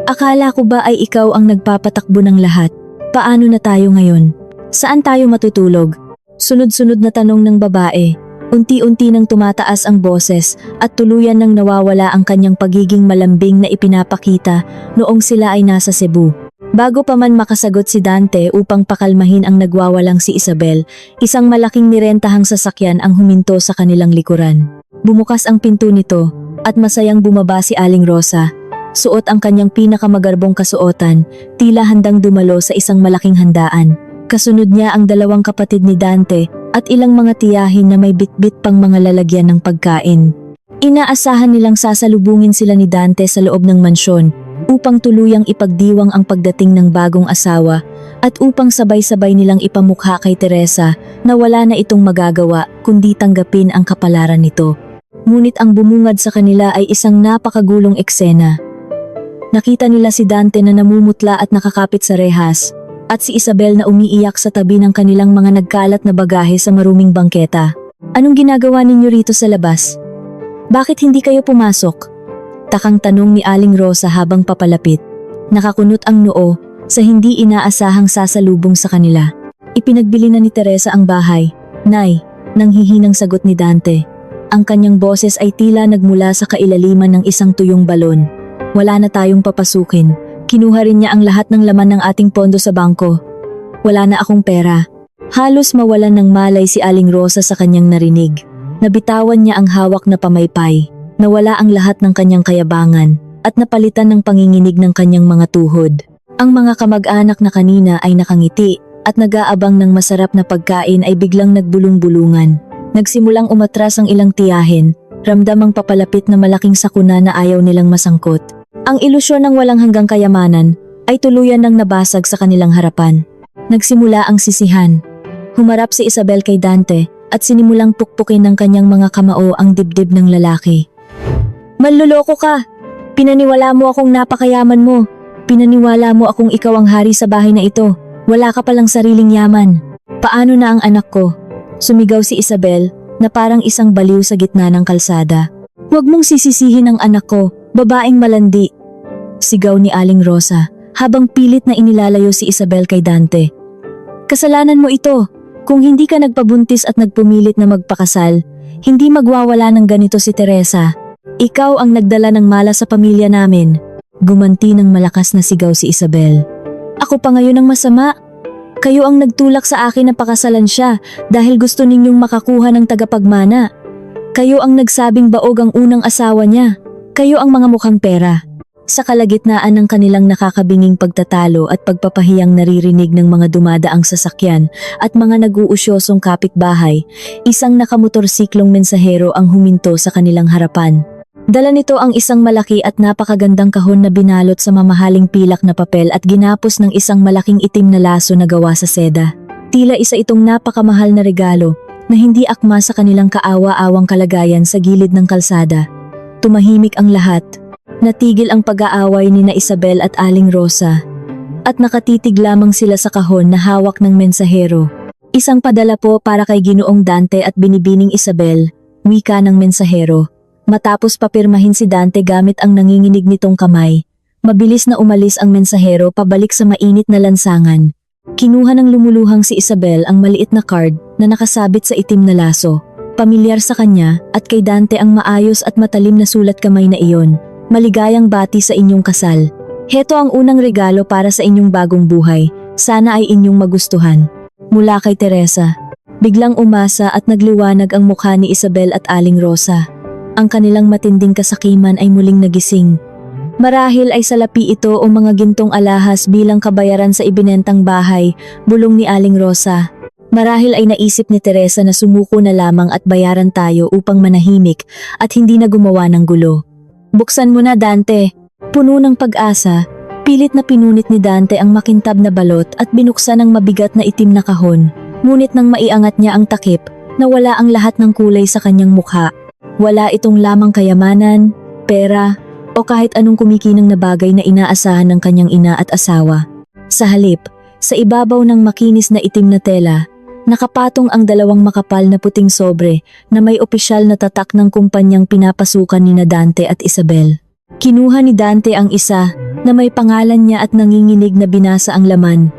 Akala ko ba ay ikaw ang nagpapatakbo ng lahat? Paano na tayo ngayon? Saan tayo matutulog? Sunod-sunod na tanong ng babae. Unti-unti nang tumataas ang boses at tuluyan nang nawawala ang kanyang pagiging malambing na ipinapakita noong sila ay nasa Cebu. Bago pa man makasagot si Dante upang pakalmahin ang nagwawalang si Isabel, isang malaking nirentahang sasakyan ang huminto sa kanilang likuran. Bumukas ang pinto nito at masayang bumaba si Aling Rosa. Suot ang kanyang pinakamagarbong kasuotan, tila handang dumalo sa isang malaking handaan. Kasunod niya ang dalawang kapatid ni Dante at ilang mga tiyahin na may bitbit pang mga lalagyan ng pagkain. Inaasahan nilang sasalubungin sila ni Dante sa loob ng mansyon upang tuluyang ipagdiwang ang pagdating ng bagong asawa at upang sabay-sabay nilang ipamukha kay Teresa na wala na itong magagawa kundi tanggapin ang kapalaran nito. Ngunit ang bumungad sa kanila ay isang napakagulong eksena. Nakita nila si Dante na namumutla at nakakapit sa rehas, at si Isabel na umiiyak sa tabi ng kanilang mga nagkalat na bagahe sa maruming bangketa. Anong ginagawa ninyo rito sa labas? Bakit hindi kayo pumasok? Takang tanong ni Aling Rosa habang papalapit. Nakakunot ang noo sa hindi inaasahang sasalubong sa kanila. Ipinagbili na ni Teresa ang bahay. Nay, nanghihinang sagot ni Dante. Ang kanyang boses ay tila nagmula sa kailaliman ng isang tuyong balon. Wala na tayong papasukin. Kinuha rin niya ang lahat ng laman ng ating pondo sa bangko. Wala na akong pera. Halos mawalan ng malay si Aling Rosa sa kanyang narinig. Nabitawan niya ang hawak na pamaypay. Nawala ang lahat ng kanyang kayabangan at napalitan ng panginginig ng kanyang mga tuhod. Ang mga kamag-anak na kanina ay nakangiti at nag-aabang ng masarap na pagkain ay biglang nagbulong-bulungan. Nagsimulang umatras ang ilang tiyahin, ramdam ang papalapit na malaking sakuna na ayaw nilang masangkot. Ang ilusyon ng walang hanggang kayamanan ay tuluyan ng nabasag sa kanilang harapan. Nagsimula ang sisihan. Humarap si Isabel kay Dante at sinimulang pukpukin ng kanyang mga kamao ang dibdib ng lalaki. Manloloko ka! Pinaniwala mo akong napakayaman mo. Pinaniwala mo akong ikaw ang hari sa bahay na ito. Wala ka palang sariling yaman. Paano na ang anak ko? Sumigaw si Isabel na parang isang baliw sa gitna ng kalsada. Huwag mong sisisihin ang anak ko, babaeng malandi. Sigaw ni Aling Rosa habang pilit na inilalayo si Isabel kay Dante. Kasalanan mo ito. Kung hindi ka nagpabuntis at nagpumilit na magpakasal, hindi magwawala ng ganito si Teresa. Ikaw ang nagdala ng malas sa pamilya namin. Gumanti ng malakas na sigaw si Isabel. Ako pa ngayon ang masama. Kayo ang nagtulak sa akin na pakasalan siya dahil gusto ninyong makakuha ng tagapagmana. Kayo ang nagsabing baog ang unang asawa niya. Kayo ang mga mukhang pera. Sa kalagitnaan ng kanilang nakakabinging pagtatalo at pagpapahiyang naririnig ng mga dumadaang sasakyan at mga nag-uusyosong kapitbahay, isang nakamotorsiklong mensahero ang huminto sa kanilang harapan. Dala nito ang isang malaki at napakagandang kahon na binalot sa mamahaling pilak na papel at ginapos ng isang malaking itim na laso na gawa sa seda. Tila isa itong napakamahal na regalo na hindi akma sa kanilang kaawa-awang kalagayan sa gilid ng kalsada. Tumahimik ang lahat. Natigil ang pag-aaway ni na Isabel at Aling Rosa. At nakatitig lamang sila sa kahon na hawak ng mensahero. Isang padala po para kay Ginoong Dante at binibining Isabel, wika ng mensahero. Matapos papirmahin si Dante gamit ang nanginginig nitong kamay, mabilis na umalis ang mensahero pabalik sa mainit na lansangan. Kinuha ng lumuluhang si Isabel ang maliit na card na nakasabit sa itim na laso. Pamilyar sa kanya at kay Dante ang maayos at matalim na sulat kamay na iyon. Maligayang bati sa inyong kasal. Heto ang unang regalo para sa inyong bagong buhay. Sana ay inyong magustuhan. Mula kay Teresa. Biglang umasa at nagliwanag ang mukha ni Isabel at Aling Rosa. Ang kanilang matinding kasakiman ay muling nagising. Marahil ay salapi ito o mga gintong alahas bilang kabayaran sa ibinentang bahay, bulong ni Aling Rosa. Marahil ay naisip ni Teresa na sumuko na lamang at bayaran tayo upang manahimik at hindi na gumawa ng gulo. Buksan mo na, Dante. Puno ng pag-asa, pilit na pinunit ni Dante ang makintab na balot at binuksan ang mabigat na itim na kahon. Ngunit nang maiangat niya ang takip, nawala ang lahat ng kulay sa kanyang mukha. Wala itong lamang kayamanan, pera, o kahit anong kumikinang na bagay na inaasahan ng kanyang ina at asawa. Sa halip, sa ibabaw ng makinis na itim na tela, nakapatong ang dalawang makapal na puting sobre na may opisyal na tatak ng kumpanyang pinapasukan ni Dante at Isabel. Kinuha ni Dante ang isa na may pangalan niya at nanginginig na binasa ang laman.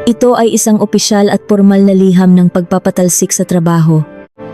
Ito ay isang opisyal at formal na liham ng pagpapatalsik sa trabaho.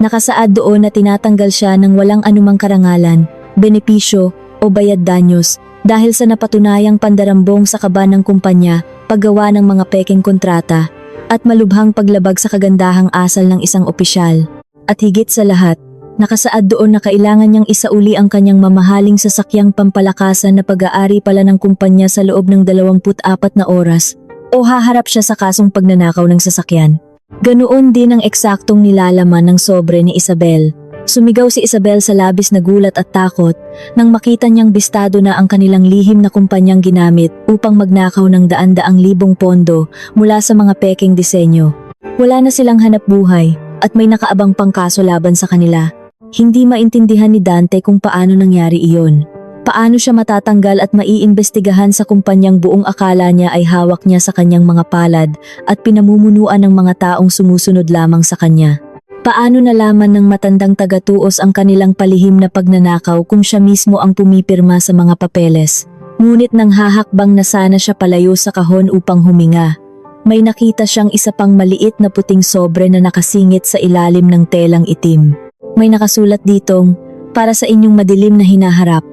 Nakasaad doon na tinatanggal siya ng walang anumang karangalan, benepisyo o bayad danyos dahil sa napatunayang pandarambong sa kaba ng kumpanya, paggawa ng mga pekeng kontrata, at malubhang paglabag sa kagandahang asal ng isang opisyal. At higit sa lahat, nakasaad doon na kailangan niyang isauli ang kanyang mamahaling sasakyang pampalakasan na pag-aari pala ng kumpanya sa loob ng 24 na oras o haharap siya sa kasong pagnanakaw ng sasakyan. Ganoon din ang eksaktong nilalaman ng sobre ni Isabel. Sumigaw si Isabel sa labis na gulat at takot nang makita niyang bistado na ang kanilang lihim na kumpanyang ginamit upang magnakaw ng daan-daang libong pondo mula sa mga pekeng disenyo. Wala na silang hanap buhay at may nakaabang pang kaso laban sa kanila. Hindi maintindihan ni Dante kung paano nangyari iyon. Paano siya matatanggal at maiimbestigahan sa kumpanyang buong akala niya ay hawak niya sa kanyang mga palad at pinamumunuan ng mga taong sumusunod lamang sa kanya. Paano nalaman ng matandang tagatuos ang kanilang palihim na pagnanakaw kung siya mismo ang pumipirma sa mga papeles? Ngunit nang hahakbang na sana siya palayo sa kahon upang huminga, may nakita siyang isa pang maliit na puting sobre na nakasingit sa ilalim ng telang itim. May nakasulat ditong, "Para sa inyong madilim na hinaharap."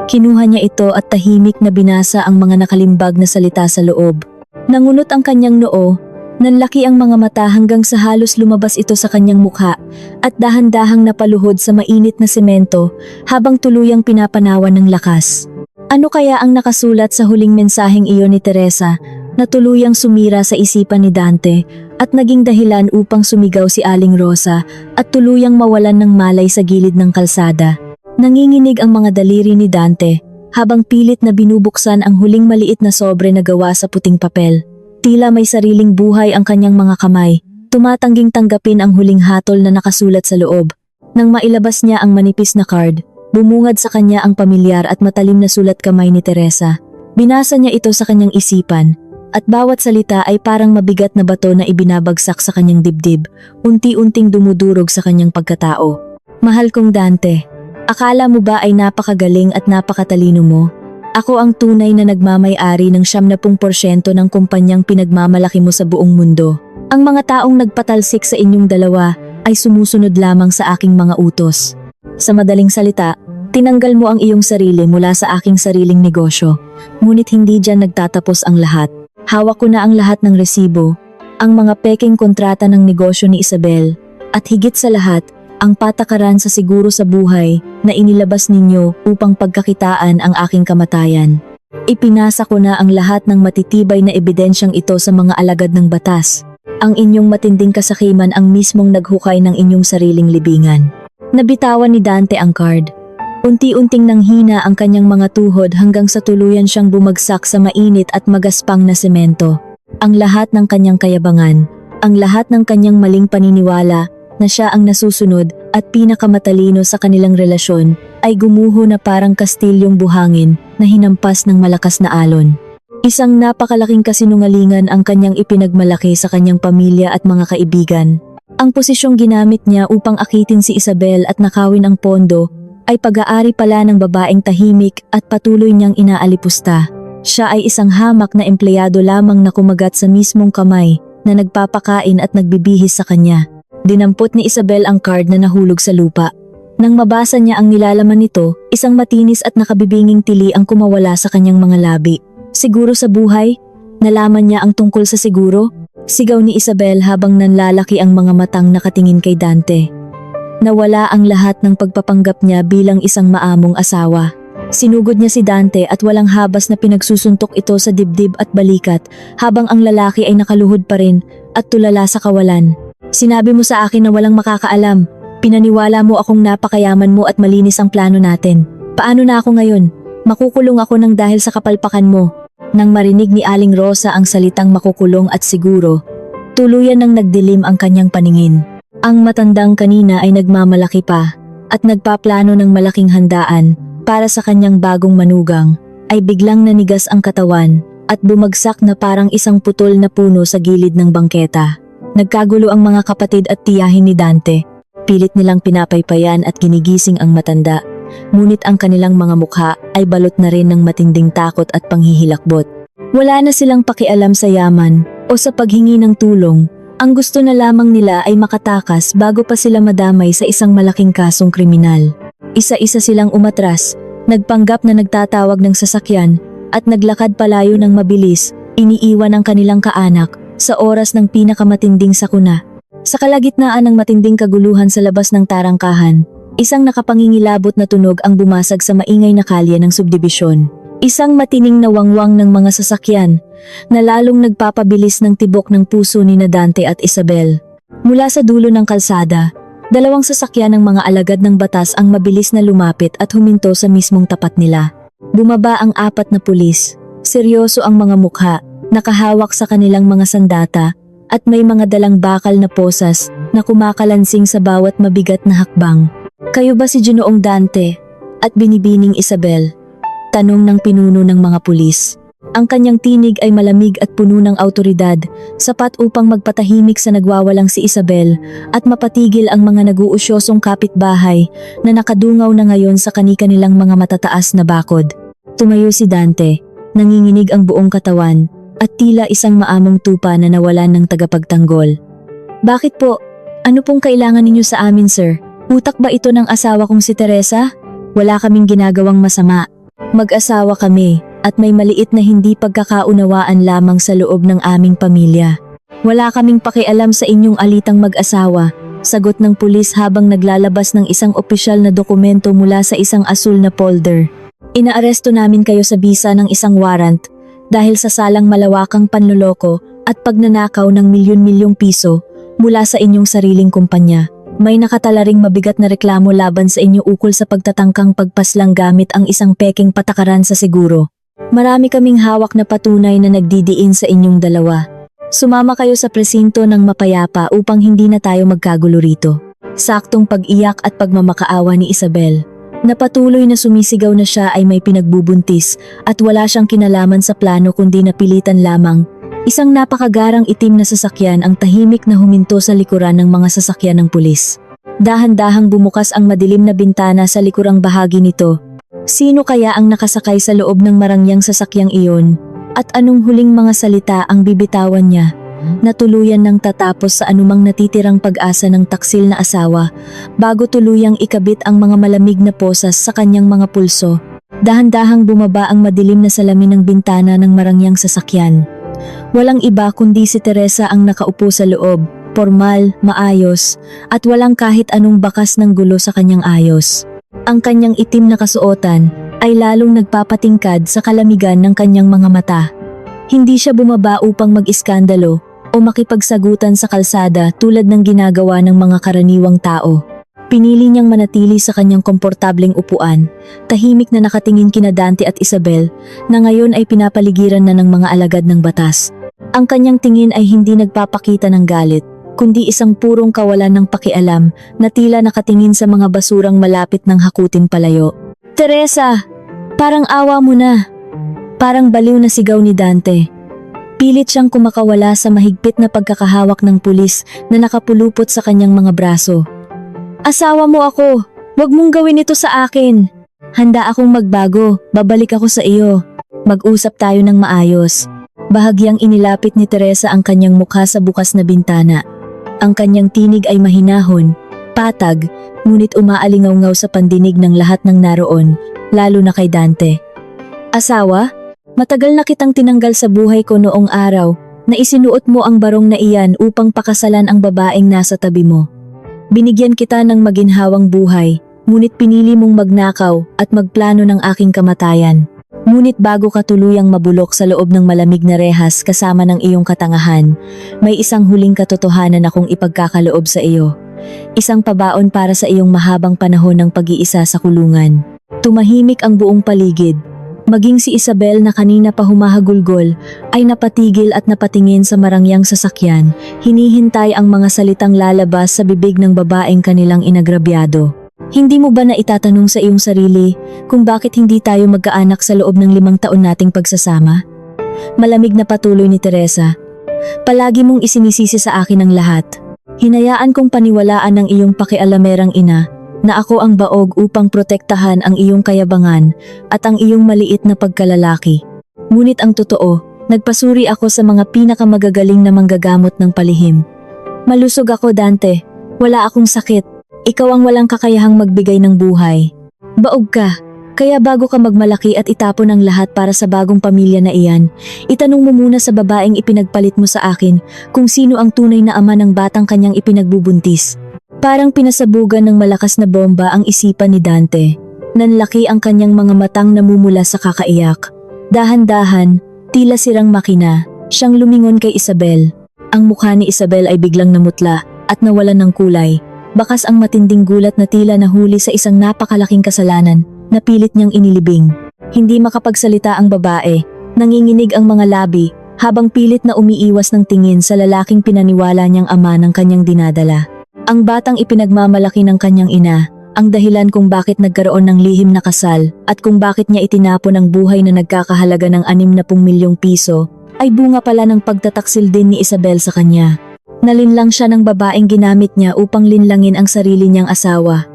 Kinuha niya ito at tahimik na binasa ang mga nakalimbag na salita sa loob. Nangunot ang kanyang noo, nanlaki ang mga mata hanggang sa halos lumabas ito sa kanyang mukha at dahan-dahang napaluhod sa mainit na semento habang tuluyang pinapanawan ng lakas. Ano kaya ang nakasulat sa huling mensaheng iyon ni Teresa na tuluyang sumira sa isipan ni Dante at naging dahilan upang sumigaw si Aling Rosa at tuluyang mawalan ng malay sa gilid ng kalsada? Nanginginig ang mga daliri ni Dante habang pilit na binubuksan ang huling maliit na sobre na gawa sa puting papel. Tila may sariling buhay ang kanyang mga kamay, tumatangging tanggapin ang huling hatol na nakasulat sa loob. Nang mailabas niya ang manipis na card, bumungad sa kanya ang pamilyar at matalim na sulat kamay ni Teresa. Binasa niya ito sa kanyang isipan, at bawat salita ay parang mabigat na bato na ibinabagsak sa kanyang dibdib, unti-unting dumudurog sa kanyang pagkatao. Mahal kong Dante, akala mo ba ay napakagaling at napakatalino mo? Ako ang tunay na nagmamay-ari ng 70% ng kumpanyang pinagmamalaki mo sa buong mundo. Ang mga taong nagpatalsik sa inyong dalawa ay sumusunod lamang sa aking mga utos. Sa madaling salita, tinanggal mo ang iyong sarili mula sa aking sariling negosyo. Ngunit hindi dyan nagtatapos ang lahat. Hawak ko na ang lahat ng resibo, ang mga peking kontrata ng negosyo ni Isabel, at higit sa lahat, ang patakaran sa siguro sa buhay na inilabas ninyo upang pagkakitaan ang aking kamatayan. Ipinasa ko na ang lahat ng matitibay na ebidensyang ito sa mga alagad ng batas. Ang inyong matinding kasakiman ang mismong naghukay ng inyong sariling libingan. Nabitawan ni Dante ang card. Unti-unting nanghina ang kanyang mga tuhod hanggang sa tuluyan siyang bumagsak sa mainit at magaspang na semento. Ang lahat ng kanyang kayabangan, ang lahat ng kanyang maling paniniwala na siya ang nasusunod at pinakamatalino sa kanilang relasyon ay gumuho na parang kastilyong buhangin na hinampas ng malakas na alon. Isang napakalaking kasinungalingan ang kanyang ipinagmalaki sa kanyang pamilya at mga kaibigan. Ang posisyong ginamit niya upang akitin si Isabel at nakawin ang pondo ay pag-aari pala ng babaeng tahimik at patuloy niyang inaalipusta. Siya ay isang hamak na empleyado lamang na kumagat sa mismong kamay na nagpapakain at nagbibihis sa kanya. Dinampot ni Isabel ang card na nahulog sa lupa. Nang mabasa niya ang nilalaman nito, isang matinis at nakabibinging tili ang kumawala sa kanyang mga labi. Siguro sa buhay? Nalaman niya ang tungkol sa siguro? Sigaw ni Isabel habang nanlalaki ang mga matang nakatingin kay Dante. Nawala ang lahat ng pagpapanggap niya bilang isang maamong asawa. Sinugod niya si Dante at walang habas na pinagsusuntok ito sa dibdib at balikat habang ang lalaki ay nakaluhod pa rin at tulala sa kawalan. Sinabi mo sa akin na walang makakaalam. Pinaniwala mo akong napakayaman mo at malinis ang plano natin. Paano na ako ngayon? Makukulong ako ng dahil sa kapalpakan mo. Nang marinig ni Aling Rosa ang salitang makukulong at siguro, tuluyan nang nagdilim ang kanyang paningin. Ang matandang kanina ay nagmamalaki pa at nagpaplano ng malaking handaan para sa kanyang bagong manugang ay biglang nanigas ang katawan at bumagsak na parang isang putol na puno sa gilid ng bangketa. Nagkagulo ang mga kapatid at tiyahin ni Dante. Pilit nilang pinapaypayan at ginigising ang matanda. Ngunit ang kanilang mga mukha ay balot na rin ng matinding takot at panghihilakbot. Wala na silang pakialam sa yaman o sa paghingi ng tulong. Ang gusto na lamang nila ay makatakas bago pa sila madamay sa isang malaking kasong kriminal. Isa-isa silang umatras, nagpanggap na nagtatawag ng sasakyan at naglakad palayo ng mabilis, iniiwan ang kanilang kaanak sa oras ng pinakamatinding sakuna. Sa kalagitnaan ng matinding kaguluhan sa labas ng tarangkahan, isang nakapangingilabot na tunog ang bumasag sa maingay na kalye ng subdibisyon. Isang matining na wangwang ng mga sasakyan na lalong nagpapabilis ng tibok ng puso ni Dante at Isabel. Mula sa dulo ng kalsada, dalawang sasakyan ng mga alagad ng batas ang mabilis na lumapit at huminto sa mismong tapat nila. Bumaba ang 4 na pulis. Seryoso ang mga mukha, nakahawak sa kanilang mga sandata at may mga dalang bakal na posas na kumakalansing sa bawat mabigat na hakbang. Kayo ba si Ginoong Dante? At binibining Isabel? Tanong ng pinuno ng mga pulis. Ang kanyang tinig ay malamig at puno ng awtoridad, sapat upang magpatahimik sa nagwawalang si Isabel at mapatigil ang mga naguusyosong kapitbahay na nakadungaw na ngayon sa kani-kanilang mga matataas na bakod. Tumayo si Dante, nanginginig ang buong katawan at tila isang maamong tupa na nawalan ng tagapagtanggol. Bakit po? Ano pong kailangan ninyo sa amin, sir? Utak ba ito ng asawa kong si Teresa? Wala kaming ginagawang masama. Mag-asawa kami at may maliit na hindi pagkakaunawaan lamang sa loob ng aming pamilya. Wala kaming pakialam sa inyong alitang mag-asawa, sagot ng pulis habang naglalabas ng isang opisyal na dokumento mula sa isang asul na folder. Inaaresto namin kayo sa bisa ng isang warrant dahil sa salang malawakang panloloko at pagnanakaw ng milyon-milyong piso mula sa inyong sariling kumpanya. May nakatalaring mabigat na reklamo laban sa inyo ukol sa pagtatangkang pagpaslang gamit ang isang peking patakaran sa seguro. Marami kaming hawak na patunay na nagdidiin sa inyong dalawa. Sumama kayo sa presinto ng mapayapa upang hindi na tayo magkagulo rito. Saktong pag-iyak at pagmamakaawa ni Isabel. Napatuloy na sumisigaw na siya ay may pinagbubuntis at wala siyang kinalaman sa plano kundi napilitan lamang. Isang napakagarang itim na sasakyan ang tahimik na huminto sa likuran ng mga sasakyan ng pulis. Dahan-dahang bumukas ang madilim na bintana sa likurang bahagi nito. Sino kaya ang nakasakay sa loob ng marangyang sasakyang iyon? At anong huling mga salita ang bibitawan niya? Natuluyan ng tatapos sa anumang natitirang pag-asa ng taksil na asawa bago tuluyang ikabit ang mga malamig na posas sa kanyang mga pulso. Dahan-dahang bumaba ang madilim na salamin ng bintana ng marangyang sasakyan. Walang iba kundi si Teresa ang nakaupo sa loob, formal, maayos, at walang kahit anong bakas ng gulo sa kanyang ayos. Ang kanyang itim na kasuotan ay lalong nagpapatingkad sa kalamigan ng kanyang mga mata. Hindi siya bumaba upang mag-iskandalo o makipagsagutan sa kalsada tulad ng ginagawa ng mga karaniwang tao. Pinili niyang manatili sa kanyang komportableng upuan, tahimik na nakatingin kina Dante at Isabel na ngayon ay pinapaligiran na ng mga alagad ng batas. Ang kanyang tingin ay hindi nagpapakita ng galit, kundi isang purong kawalan ng pakialam na tila nakatingin sa mga basurang malapit ng hakutin palayo. Teresa! Parang awa mo na! Parang baliw na sigaw ni Dante. Pilit siyang kumakawala sa mahigpit na pagkakahawak ng pulis na nakapulupot sa kanyang mga braso. Asawa mo ako! Huwag mong gawin ito sa akin! Handa akong magbago, babalik ako sa iyo. Mag-usap tayo ng maayos. Bahagyang inilapit ni Teresa ang kanyang mukha sa bukas na bintana. Ang kanyang tinig ay mahinahon, patag, ngunit umaalingaw-ngaw sa pandinig ng lahat ng naroon, lalo na kay Dante. Asawa, matagal na kitang tinanggal sa buhay ko noong araw na isinuot mo ang barong na iyan upang pakasalan ang babaeng nasa tabi mo. Binigyan kita ng maginhawang buhay, ngunit pinili mong magnakaw at magplano ng aking kamatayan. Ngunit bago ka tuluyang mabulok sa loob ng malamig na rehas kasama ng iyong katangahan, may isang huling katotohanan akong ipagkakaloob sa iyo. Isang pabaon para sa iyong mahabang panahon ng pag-iisa sa kulungan. Tumahimik ang buong paligid. Maging si Isabel na kanina pa humahagulgol ay napatigil at napatingin sa marangyang sasakyan, hinihintay ang mga salitang lalabas sa bibig ng babaeng kanilang inagrabyado. Hindi mo ba na itatanong sa iyong sarili kung bakit hindi tayo magkaanak sa loob ng 5 taon nating pagsasama? Malamig na patuloy ni Teresa. Palagi mong isinisisi sa akin ang lahat. Hinayaan kong paniwalaan ng iyong pakialamerang ina na ako ang baog upang protektahan ang iyong kayabangan at ang iyong maliit na pagkalalaki. Ngunit ang totoo, nagpasuri ako sa mga pinakamagagaling na manggagamot ng palihim. Malusog ako, Dante. Wala akong sakit. Ikaw ang walang kakayahang magbigay ng buhay. Baog ka, kaya bago ka magmalaki at itapon ang lahat para sa bagong pamilya na iyan, itanong mo muna sa babaeng ipinagpalit mo sa akin kung sino ang tunay na ama ng batang kanyang ipinagbubuntis. Parang pinasabugan ng malakas na bomba ang isipan ni Dante. Nanlaki ang kanyang mga matang namumula sa kakaiyak. Dahan-dahan, tila sirang makina, siyang lumingon kay Isabel. Ang mukha ni Isabel ay biglang namutla at nawalan ng kulay. Bakas ang matinding gulat na tila nahuli sa isang napakalaking kasalanan na pilit niyang inilibing. Hindi makapagsalita ang babae, nanginginig ang mga labi habang pilit na umiiwas ng tingin sa lalaking pinaniwala niyang ama ng kanyang dinadala. Ang batang ipinagmamalaki ng kanyang ina ang dahilan kung bakit nagkaroon ng lihim na kasal at kung bakit niya itinapon ang buhay na nagkakahalaga ng 60 milyong piso ay bunga pala ng pagtataksil din ni Isabel sa kanya. Nalinlang siya ng babaeng ginamit niya upang linlangin ang sarili niyang asawa.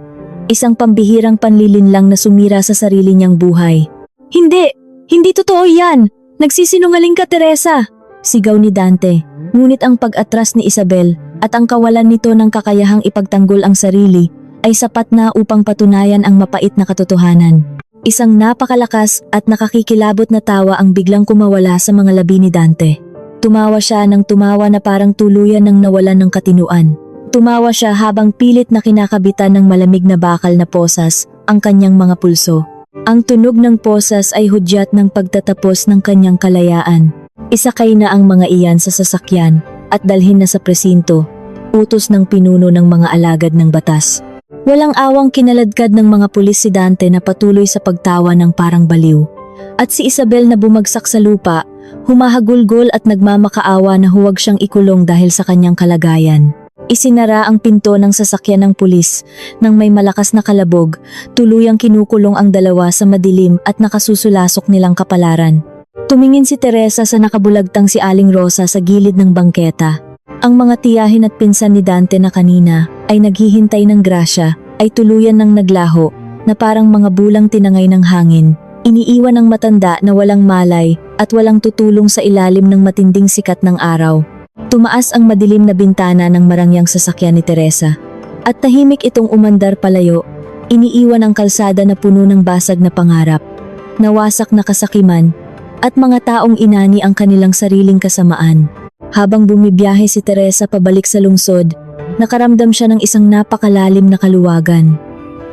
Isang pambihirang panlilinlang na sumira sa sarili niyang buhay. Hindi! Hindi totoo yan! Nagsisinungaling ka, Teresa! Sigaw ni Dante. Ngunit ang pag-atras ni Isabel at ang kawalan nito ng kakayahang ipagtanggol ang sarili ay sapat na upang patunayan ang mapait na katotohanan. Isang napakalakas at nakakikilabot na tawa ang biglang kumawala sa mga labi ni Dante. Tumawa siya ng tumawa na parang tuluyan ng nawalan ng katinuan. Tumawa siya habang pilit na kinakabitan ng malamig na bakal na posas ang kanyang mga pulso. Ang tunog ng posas ay hudyat ng pagtatapos ng kanyang kalayaan. Isakay na ang mga iyan sa sasakyan at dalhin na sa presinto, utos ng pinuno ng mga alagad ng batas. Walang awang kinaladkad ng mga pulis si Dante na patuloy sa pagtawa ng parang baliw. At si Isabel na bumagsak sa lupa, humahagulgol at nagmamakaawa na huwag siyang ikulong dahil sa kanyang kalagayan. Isinara ang pinto ng sasakyan ng pulis nang may malakas na kalabog, tuluyang kinukulong ang dalawa sa madilim at nakasusulasok nilang kapalaran. Tumingin si Teresa sa nakabulagtang si Aling Rosa sa gilid ng bangketa. Ang mga tiyahin at pinsan ni Dante na kanina ay naghihintay ng grasya ay tuluyan ng naglaho na parang mga bulang tinangay ng hangin. Iniiwan ng matanda na walang malay at walang tutulong sa ilalim ng matinding sikat ng araw. Tumaas ang madilim na bintana ng marangyang sasakyan ni Teresa. At tahimik itong umandar palayo, iniiwan ang kalsada na puno ng basag na pangarap, nawasak na kasakiman, at mga taong inani ang kanilang sariling kasamaan. Habang bumibiyahe si Teresa pabalik sa lungsod, nakaramdam siya ng isang napakalalim na kaluwagan.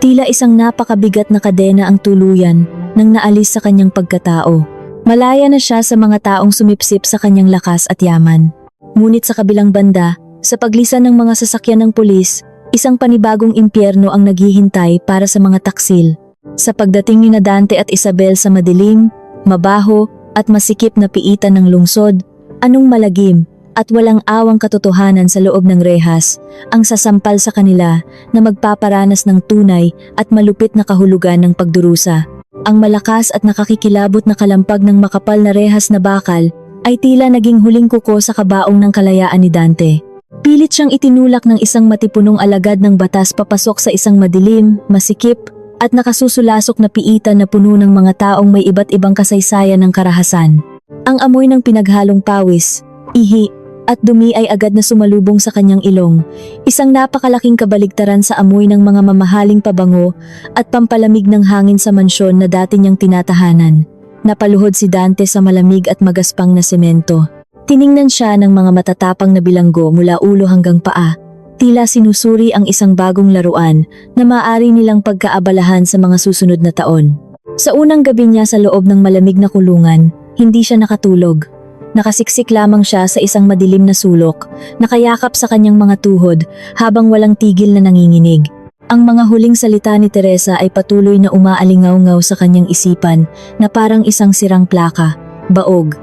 Tila isang napakabigat na kadena ang tuluyan nang naalis sa kanyang pagkatao. Malaya na siya sa mga taong sumipsip sa kanyang lakas at yaman. Ngunit sa kabilang banda, sa paglisan ng mga sasakyan ng pulis, isang panibagong impyerno ang naghihintay para sa mga taksil. Sa pagdating ni Dante at Isabel sa madilim, mabaho at masikip na piitan ng lungsod, anong malagim at walang awang katotohanan sa loob ng rehas ang sasampal sa kanila na magpaparanas ng tunay at malupit na kahulugan ng pagdurusa. Ang malakas at nakakikilabot na kalampag ng makapal na rehas na bakal ay tila naging huling kuko sa kabaong ng kalayaan ni Dante. Pilit siyang itinulak ng isang matipunong alagad ng batas papasok sa isang madilim, masikip at nakasusulasok na piitan na puno ng mga taong may iba't ibang kasaysayan ng karahasan. Ang amoy ng pinaghalong pawis, ihi, at dumi ay agad na sumalubong sa kanyang ilong, isang napakalaking kabaligtaran sa amoy ng mga mamahaling pabango at pampalamig ng hangin sa mansyon na dati niyang tinatahanan. Napaluhod si Dante sa malamig at magaspang na semento. Tiningnan siya ng mga matatapang na bilanggo mula ulo hanggang paa, tila sinusuri ang isang bagong laruan na maaari nilang pagkaabalahan sa mga susunod na taon. Sa unang gabi niya sa loob ng malamig na kulungan, hindi siya nakatulog. Nakasiksik lamang siya sa isang madilim na sulok, nakayakap sa kanyang mga tuhod habang walang tigil na nanginginig. Ang mga huling salita ni Teresa ay patuloy na umaalingaw-ngaw sa kanyang isipan na parang isang sirang plaka, baog.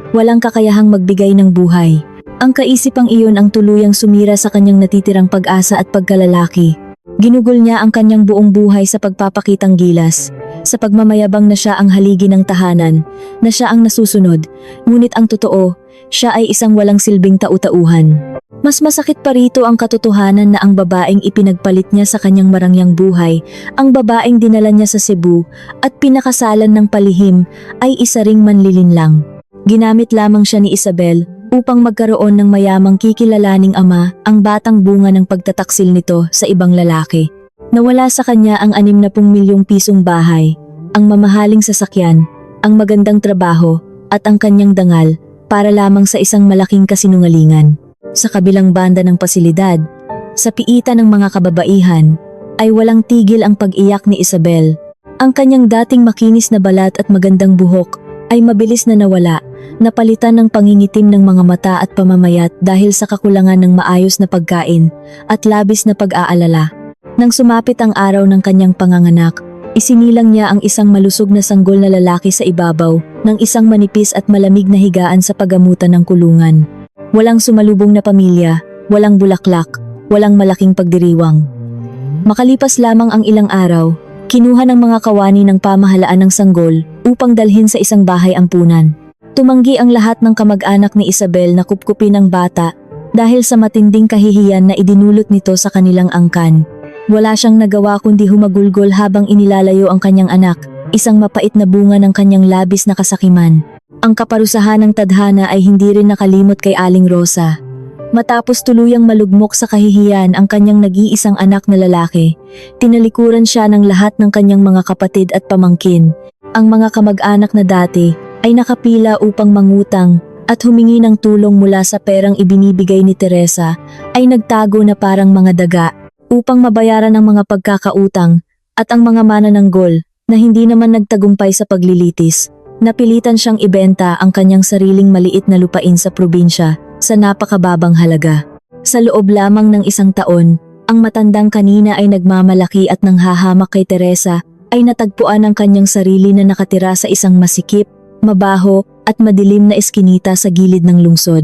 Walang kakayahang magbigay ng buhay. Ang kaisipang iyon ang tuluyang sumira sa kanyang natitirang pag-asa at pagkalalaki. Ginugol niya ang kanyang buong buhay sa pagpapakitang gilas, sa pagmamayabang na siya ang haligi ng tahanan, na siya ang nasusunod, ngunit ang totoo, siya ay isang walang silbing tau-tauhan. Mas masakit pa rito ang katotohanan na ang babaeng ipinagpalit niya sa kanyang marangyang buhay, ang babaeng dinala niya sa Cebu at pinakasalan ng palihim ay isa ring manlilinlang. Ginamit lamang siya ni Isabel upang magkaroon ng mayamang kikilalaning ama ang batang bunga ng pagtataksil nito sa ibang lalaki. Nawala sa kanya ang 60 milyong pisong bahay, ang mamahaling sasakyan, ang magandang trabaho at ang kanyang dangal para lamang sa isang malaking kasinungalingan. Sa kabilang banda ng pasilidad, sa piitan ng mga kababaihan, ay walang tigil ang pag-iyak ni Isabel. Ang kanyang dating makinis na balat at magandang buhok ay mabilis na nawala, napalitan ng pangingitim ng mga mata at pamamayat dahil sa kakulangan ng maayos na pagkain at labis na pag-aalala. Nang sumapit ang araw ng kanyang panganganak, isinilang niya ang isang malusog na sanggol na lalaki sa ibabaw ng isang manipis at malamig na higaan sa pagamutan ng kulungan. Walang sumalubong na pamilya, walang bulaklak, walang malaking pagdiriwang. Makalipas lamang ang ilang araw, kinuha ng mga kawani ng pamahalaan ng sanggol upang dalhin sa isang bahay ampunan. Tumanggi ang lahat ng kamag-anak ni Isabel na kupkupin ang bata dahil sa matinding kahihiyan na idinulot nito sa kanilang angkan. Wala siyang nagawa kundi humagulgol habang inilalayo ang kanyang anak, isang mapait na bunga ng kanyang labis na kasakiman. Ang kaparusahan ng tadhana ay hindi rin nakalimot kay Aling Rosa. Matapos tuluyang malugmok sa kahihiyan ang kanyang nag-iisang anak na lalaki, tinalikuran siya ng lahat ng kanyang mga kapatid at pamangkin. Ang mga kamag-anak na dati ay nakapila upang mangutang at humingi ng tulong mula sa perang ibinibigay ni Teresa ay nagtago na parang mga daga upang mabayaran ang mga pagkakautang at ang mga manananggol na hindi naman nagtagumpay sa paglilitis. Napilitan siyang ibenta ang kanyang sariling maliit na lupain sa probinsya sa napakababang halaga. Sa loob lamang ng isang taon, ang matandang kanina ay nagmamalaki at nanghahamak kay Teresa ay natagpuan ang kanyang sarili na nakatira sa isang masikip, mabaho at madilim na eskinita sa gilid ng lungsod.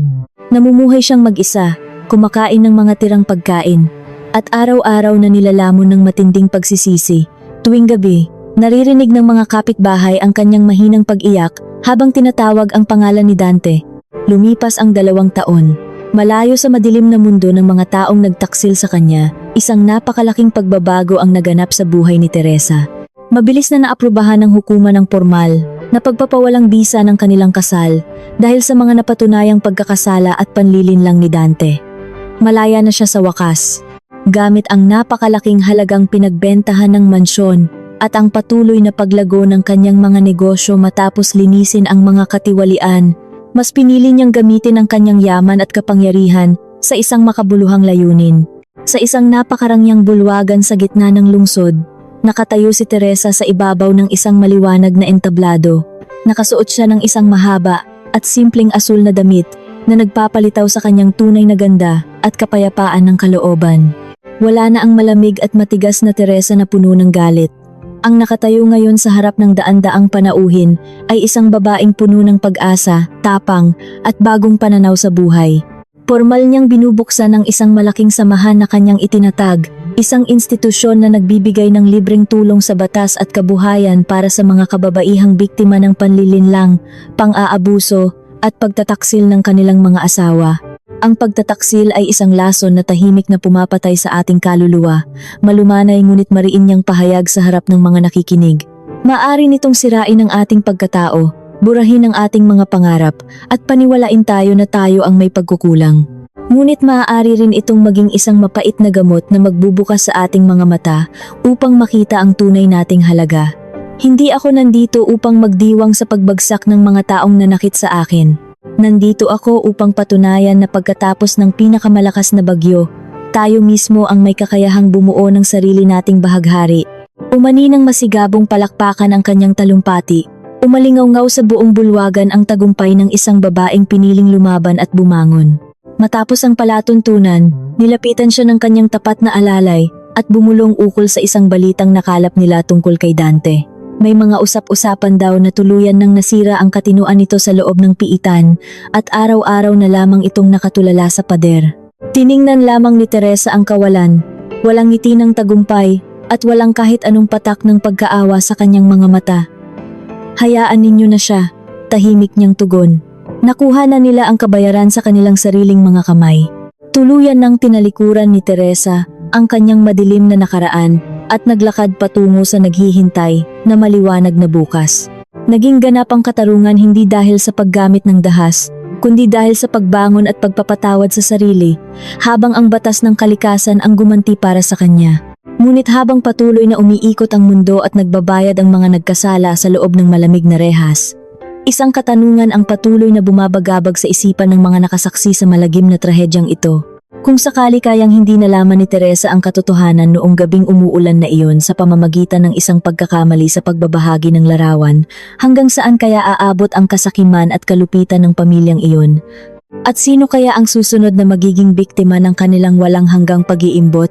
Namumuhay siyang mag-isa, kumakain ng mga tirang pagkain, at araw-araw na nilalamon ng matinding pagsisisi. Tuwing gabi, naririnig ng mga kapitbahay ang kanyang mahinang pag-iyak habang tinatawag ang pangalan ni Dante. Lumipas ang 2 taon. Malayo sa madilim na mundo ng mga taong nagtaksil sa kanya, isang napakalaking pagbabago ang naganap sa buhay ni Teresa. Mabilis na naaprubahan ng hukuman ng formal na pagpapawalang bisa ng kanilang kasal dahil sa mga napatunayang pagkakasala at panlilinlang ni Dante. Malaya na siya sa wakas. Gamit ang napakalaking halagang pinagbentahan ng mansyon at ang patuloy na paglago ng kanyang mga negosyo matapos linisin ang mga katiwalian, mas pinili niyang gamitin ang kanyang yaman at kapangyarihan sa isang makabuluhang layunin. Sa isang napakarangyang bulwagan sa gitna ng lungsod, nakatayo si Teresa sa ibabaw ng isang maliwanag na entablado. Nakasuot siya ng isang mahaba at simpleng asul na damit na nagpapalitaw sa kanyang tunay na ganda at kapayapaan ng kalooban. Wala na ang malamig at matigas na Teresa na puno ng galit. Ang nakatayo ngayon sa harap ng daan-daang panauhin ay isang babaeng puno ng pag-asa, tapang, at bagong pananaw sa buhay. Formal niyang binubuksan ang isang malaking samahan na kanyang itinatag, isang institusyon na nagbibigay ng libreng tulong sa batas at kabuhayan para sa mga kababaihang biktima ng panlilinlang, pang-aabuso, at pagtataksil ng kanilang mga asawa. Ang pagtataksil ay isang lason na tahimik na pumapatay sa ating kaluluwa, malumanay ngunit mariin niyang pahayag sa harap ng mga nakikinig. Maaari nitong sirain ang ating pagkatao, burahin ang ating mga pangarap, at paniwalain tayo na tayo ang may pagkukulang. Ngunit maaari rin itong maging isang mapait na gamot na magbubukas sa ating mga mata upang makita ang tunay nating halaga. Hindi ako nandito upang magdiwang sa pagbagsak ng mga taong nanakit sa akin. Nandito ako upang patunayan na pagkatapos ng pinakamalakas na bagyo, tayo mismo ang may kakayahang bumuo ng sarili nating bahaghari. Umani ng masigabong palakpakan ang kanyang talumpati. Umalingaw-ngaw sa buong bulwagan ang tagumpay ng isang babaeng piniling lumaban at bumangon. Matapos ang palatuntunan, nilapitan siya ng kanyang tapat na alalay at bumulong ukol sa isang balitang nakalap nila tungkol kay Dante. May mga usap-usapan daw na tuluyan nang nasira ang katinuan nito sa loob ng piitan at araw-araw na lamang itong nakatulala sa pader. Tiningnan lamang ni Teresa ang kawalan, walang ngiti ng tagumpay at walang kahit anong patak ng pagkaawa sa kanyang mga mata. Hayaan ninyo na siya, tahimik niyang tugon. Nakuha na nila ang kabayaran sa kanilang sariling mga kamay. Tuluyan nang tinalikuran ni Teresa ang kanyang madilim na nakaraan at naglakad patungo sa naghihintay na maliwanag na bukas. Naging ganap ang katarungan hindi dahil sa paggamit ng dahas, kundi dahil sa pagbangon at pagpapatawad sa sarili, habang ang batas ng kalikasan ang gumanti para sa kanya. Ngunit habang patuloy na umiikot ang mundo at nagbabayad ang mga nagkasala sa loob ng malamig na rehas, isang katanungan ang patuloy na bumabagabag sa isipan ng mga nakasaksi sa malagim na trahedyang ito. Kung sakali kayang hindi nalaman ni Teresa ang katotohanan noong gabing umuulan na iyon sa pamamagitan ng isang pagkakamali sa pagbabahagi ng larawan, hanggang saan kaya aabot ang kasakiman at kalupitan ng pamilyang iyon? At sino kaya ang susunod na magiging biktima ng kanilang walang hanggang pag-iimbot?